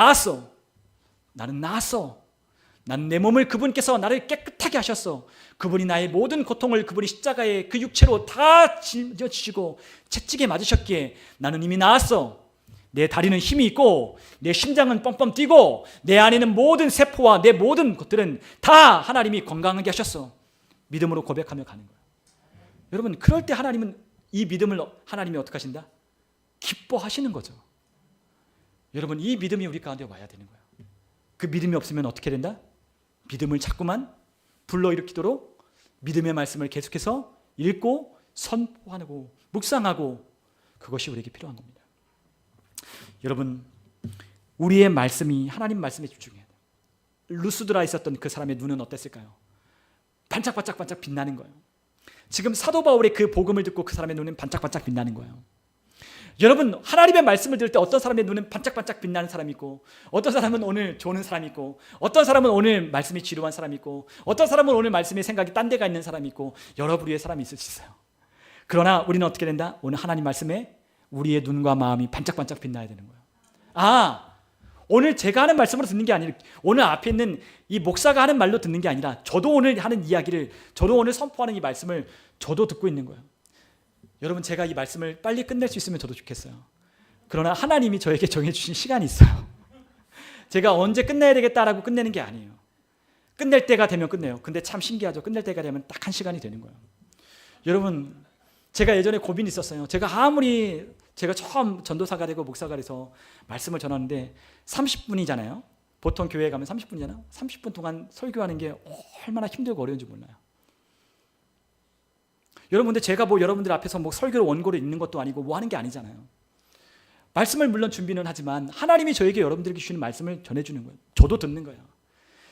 내 몸을 그분께서 나를 깨끗하게 하셨어. 그분이 나의 모든 고통을 그분이 십자가에 그 육체로 다 짊어지시고 채찍에 맞으셨기에 나는 이미 나았어. 내 다리는 힘이 있고 내 심장은 뻥뻥 뛰고 내 안에는 모든 세포와 내 모든 것들은 다 하나님이 건강하게 하셨어. 믿음으로 고백하며 가는 거예요. 여러분, 그럴 때 하나님은 이 믿음을 하나님이 어떻게 하신다? 기뻐하시는 거죠. 여러분, 이 믿음이 우리 가운데 와야 되는 거예요. 그 믿음이 없으면 어떻게 된다? 믿음을 자꾸만 불러일으키도록 믿음의 말씀을 계속해서 읽고 선포하고 묵상하고 그것이 우리에게 필요한 겁니다. 여러분, 우리의 말씀이 하나님 말씀에 집중해야 돼요. 루스드라 있었던 그 사람의 눈은 어땠을까요? 반짝반짝 빛나는 거예요. 지금 사도 바울의 그 복음을 듣고 그 사람의 눈은 반짝반짝 빛나는 거예요. 여러분, 하나님의 말씀을 들을 때 어떤 사람의 눈은 반짝반짝 빛나는 사람이 있고 어떤 사람은 오늘 조는 사람이 있고 어떤 사람은 오늘 말씀이 지루한 사람이 있고 어떤 사람은 오늘 말씀의 생각이 딴 데가 있는 사람이 있고 여러 부류의 사람이 있을 수 있어요. 그러나 우리는 어떻게 된다? 오늘 하나님 말씀에 우리의 눈과 마음이 반짝반짝 빛나야 되는 거예요. 오늘 제가 하는 말씀으로 듣는 게 아니라 오늘 앞에 있는 이 목사가 하는 말로 듣는 게 아니라 저도 오늘 하는 이야기를, 저도 오늘 선포하는 이 말씀을 저도 듣고 있는 거예요. 여러분, 제가 이 말씀을 빨리 끝낼 수 있으면 저도 좋겠어요. 그러나 하나님이 저에게 정해주신 시간이 있어요. 제가 언제 끝내야 되겠다라고 끝내는 게 아니에요. 끝낼 때가 되면 끝내요. 근데 참 신기하죠. 끝낼 때가 되면 딱 한 시간이 되는 거예요. 여러분, 제가 예전에 고민이 있었어요. 제가 처음 전도사가 되고 목사가 돼서 말씀을 전하는데 30분이잖아요. 보통 교회에 가면 30분이잖아요. 30분 동안 설교하는 게 얼마나 힘들고 어려운지 몰라요. 여러분, 근데 제가 여러분들 앞에서 설교를 원고를 읽는 것도 아니고 하는 게 아니잖아요. 말씀을 물론 준비는 하지만 하나님이 저에게 여러분들에게 주시는 말씀을 전해주는 거예요. 저도 듣는 거예요.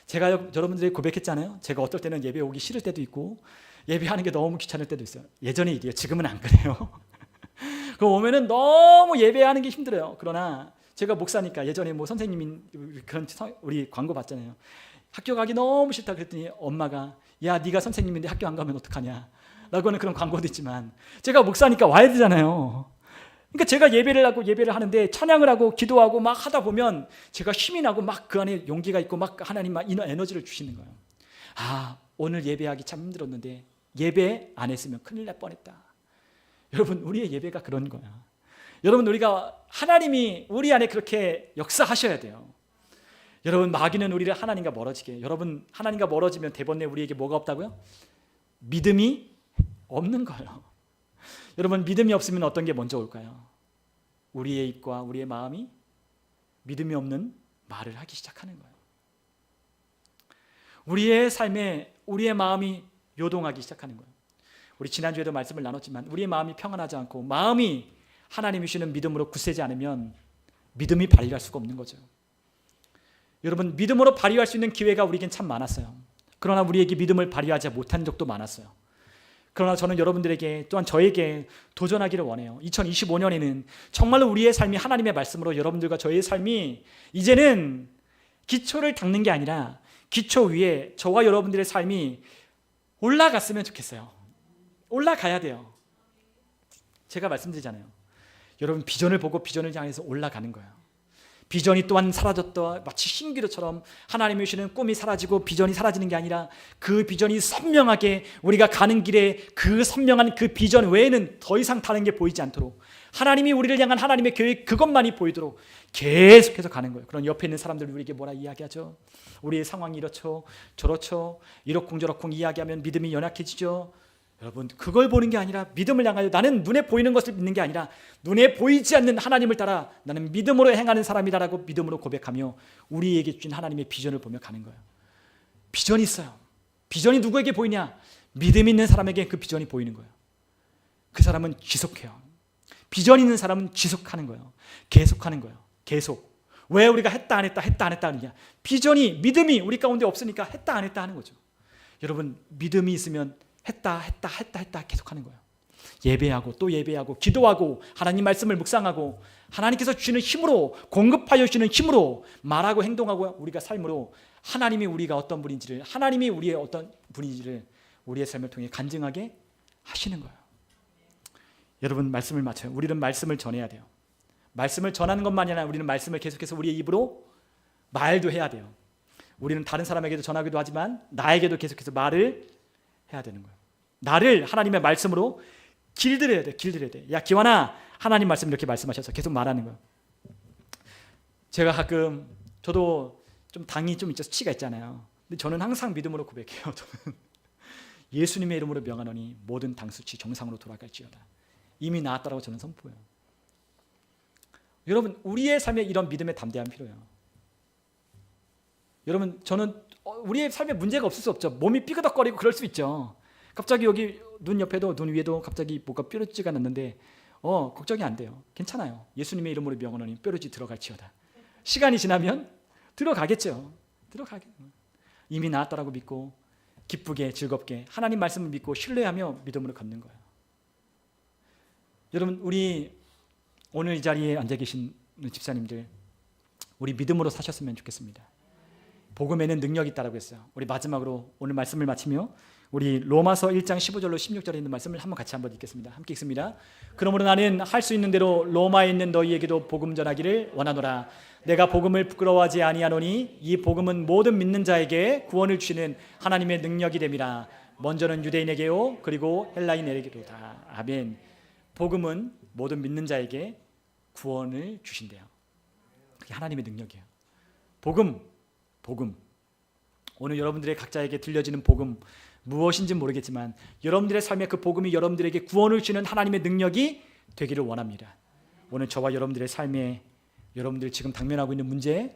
제가 여러분들에게 고백했잖아요. 제가 어떨 때는 예배 오기 싫을 때도 있고 예배하는 게 너무 귀찮을 때도 있어요. 예전에 일이에요. 지금은 안 그래요. 그 오면은 너무 예배하는 게 힘들어요. 그러나 제가 목사니까 예전에 선생님이 그런 우리 광고 봤잖아요. 학교 가기 너무 싫다 그랬더니 엄마가 야, 네가 선생님인데 학교 안 가면 어떡하냐 라고 하는 그런 광고도 있지만 제가 목사니까 와야 되잖아요. 그러니까 제가 예배를 하는데 찬양을 하고 기도하고 막 하다 보면 제가 힘이 나고 막 그 안에 용기가 있고 막 하나님 막 에너지를 주시는 거예요. 아, 오늘 예배하기 참 힘들었는데 예배 안 했으면 큰일 날 뻔했다. 여러분, 우리의 예배가 그런 거야. 여러분, 하나님이 우리 안에 그렇게 역사하셔야 돼요. 여러분, 마귀는 우리를 하나님과 멀어지게. 여러분, 하나님과 멀어지면 대번에 우리에게 뭐가 없다고요? 믿음이 없는 거예요. 여러분, 믿음이 없으면 어떤 게 먼저 올까요? 우리의 입과 우리의 마음이 믿음이 없는 말을 하기 시작하는 거예요. 우리의 삶에 우리의 마음이 요동하기 시작하는 거예요. 우리 지난주에도 말씀을 나눴지만 우리의 마음이 평안하지 않고 마음이 하나님이 주시는 믿음으로 굳세지 않으면 믿음이 발휘할 수가 없는 거죠. 여러분, 믿음으로 발휘할 수 있는 기회가 우리에겐 참 많았어요. 그러나 우리에게 믿음을 발휘하지 못한 적도 많았어요. 그러나 저는 여러분들에게 또한 저에게 도전하기를 원해요. 2025년에는 정말로 우리의 삶이 하나님의 말씀으로 여러분들과 저의 삶이 이제는 기초를 닦는 게 아니라 기초 위에 저와 여러분들의 삶이 올라갔으면 좋겠어요. 올라가야 돼요. 제가 말씀드리잖아요. 여러분, 비전을 보고 비전을 향해서 올라가는 거예요. 비전이 또한 사라졌다 마치 신기루처럼 하나님이 주시는 꿈이 사라지고 비전이 사라지는 게 아니라 그 비전이 선명하게 우리가 가는 길에 그 선명한 그 비전 외에는 더 이상 다른 게 보이지 않도록 하나님이 우리를 향한 하나님의 계획 그것만이 보이도록 계속해서 가는 거예요. 그런 옆에 있는 사람들 우리에게 뭐라 이야기하죠? 우리의 상황이 이렇죠 저렇죠 이러쿵저러쿵 이야기하면 믿음이 연약해지죠. 여러분, 그걸 보는 게 아니라 믿음을 향하여 나는 눈에 보이는 것을 믿는 게 아니라 눈에 보이지 않는 하나님을 따라 나는 믿음으로 행하는 사람이다라고 믿음으로 고백하며 우리에게 주신 하나님의 비전을 보며 가는 거예요. 비전이 있어요. 비전이 누구에게 보이냐? 믿음 있는 사람에게 그 비전이 보이는 거예요. 그 사람은 지속해요. 비전 있는 사람은 지속하는 거예요. 계속하는 거예요. 계속. 왜 우리가 했다 안 했다 하느냐? 비전이 믿음이 우리 가운데 없으니까 했다 안 했다 하는 거죠. 여러분, 믿음이 있으면 했다 계속하는 거예요. 예배하고 또 예배하고 기도하고 하나님 말씀을 묵상하고 하나님께서 주시는 힘으로 공급하여 주시는 힘으로 말하고 행동하고 우리가 삶으로 하나님이 우리가 어떤 분인지를 하나님이 우리의 어떤 분인지를 우리의 삶을 통해 간증하게 하시는 거예요. 여러분, 말씀을 맞춰요. 우리는 말씀을 전해야 돼요. 말씀을 전하는 것만이 아니라 우리는 말씀을 계속해서 우리의 입으로 말도 해야 돼요. 우리는 다른 사람에게도 전하기도 하지만 나에게도 계속해서 말을 해야 되는 거예요. 나를 하나님의 말씀으로 길들여야 돼. 야, 기환아, 하나님 말씀 이렇게 말씀하셔서 계속 말하는 거예요. 제가 가끔 저도 좀 당이 좀 있어서 치가 있잖아요. 근데 저는 항상 믿음으로 고백해요. 저는 예수님의 이름으로 명하노니 모든 당수치 정상으로 돌아갈지어다. 이미 나았다라고 저는 선포해요. 여러분, 우리의 삶에 이런 믿음의 담대함이 필요해요. 여러분, 저는 우리의 삶에 문제가 없을 수 없죠. 몸이 삐그덕거리고 그럴 수 있죠. 갑자기 여기 눈 옆에도 눈 위에도 갑자기 뭐가 뾰루지가 났는데 걱정이 안 돼요. 괜찮아요. 예수님의 이름으로 명하노니 뾰루지 들어갈지어다. 시간이 지나면 들어가겠죠. 이미 나았다라고 믿고 기쁘게 즐겁게 하나님 말씀을 믿고 신뢰하며 믿음으로 걷는 거예요. 여러분, 우리 오늘 이 자리에 앉아 계신 집사님들, 우리 믿음으로 사셨으면 좋겠습니다. 복음에는 능력이 있다라고 했어요. 우리 마지막으로 오늘 말씀을 마치며 우리 로마서 1장 15절로 16절에 있는 말씀을 같이 한번 읽겠습니다. 함께 읽습니다. 그러므로 나는 할 수 있는 대로 로마에 있는 너희에게도 복음 전하기를 원하노라. 내가 복음을 부끄러워하지 아니하노니 이 복음은 모든 믿는 자에게 구원을 주시는 하나님의 능력이 됨이라. 먼저는 유대인에게요 그리고 헬라인에게도 다. 아멘. 복음은 모든 믿는 자에게 구원을 주신대요. 그게 하나님의 능력이에요. 복음. 오늘 여러분들의 각자에게 들려지는 복음 무엇인지 모르겠지만 여러분들의 삶에 그 복음이 여러분들에게 구원을 주는 하나님의 능력이 되기를 원합니다. 오늘 저와 여러분들의 삶에 여러분들이 지금 당면하고 있는 문제에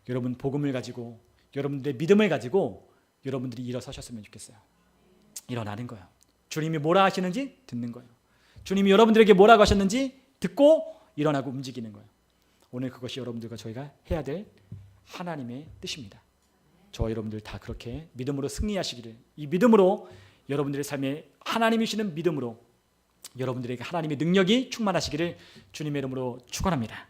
여러분 복음을 가지고 여러분들의 믿음을 가지고 여러분들이 일어서셨으면 좋겠어요. 일어나는 거예요. 주님이 뭐라 하시는지 듣는 거예요. 주님이 여러분들에게 뭐라고 하셨는지 듣고 일어나고 움직이는 거예요. 오늘 그것이 여러분들과 저희가 해야 될 하나님의 뜻입니다. 저와 여러분들 다 그렇게 믿음으로 승리하시기를, 이 믿음으로 여러분들의 삶에 하나님이 주시는 믿음으로 여러분들에게 하나님의 능력이 충만하시기를 주님의 이름으로 축원합니다.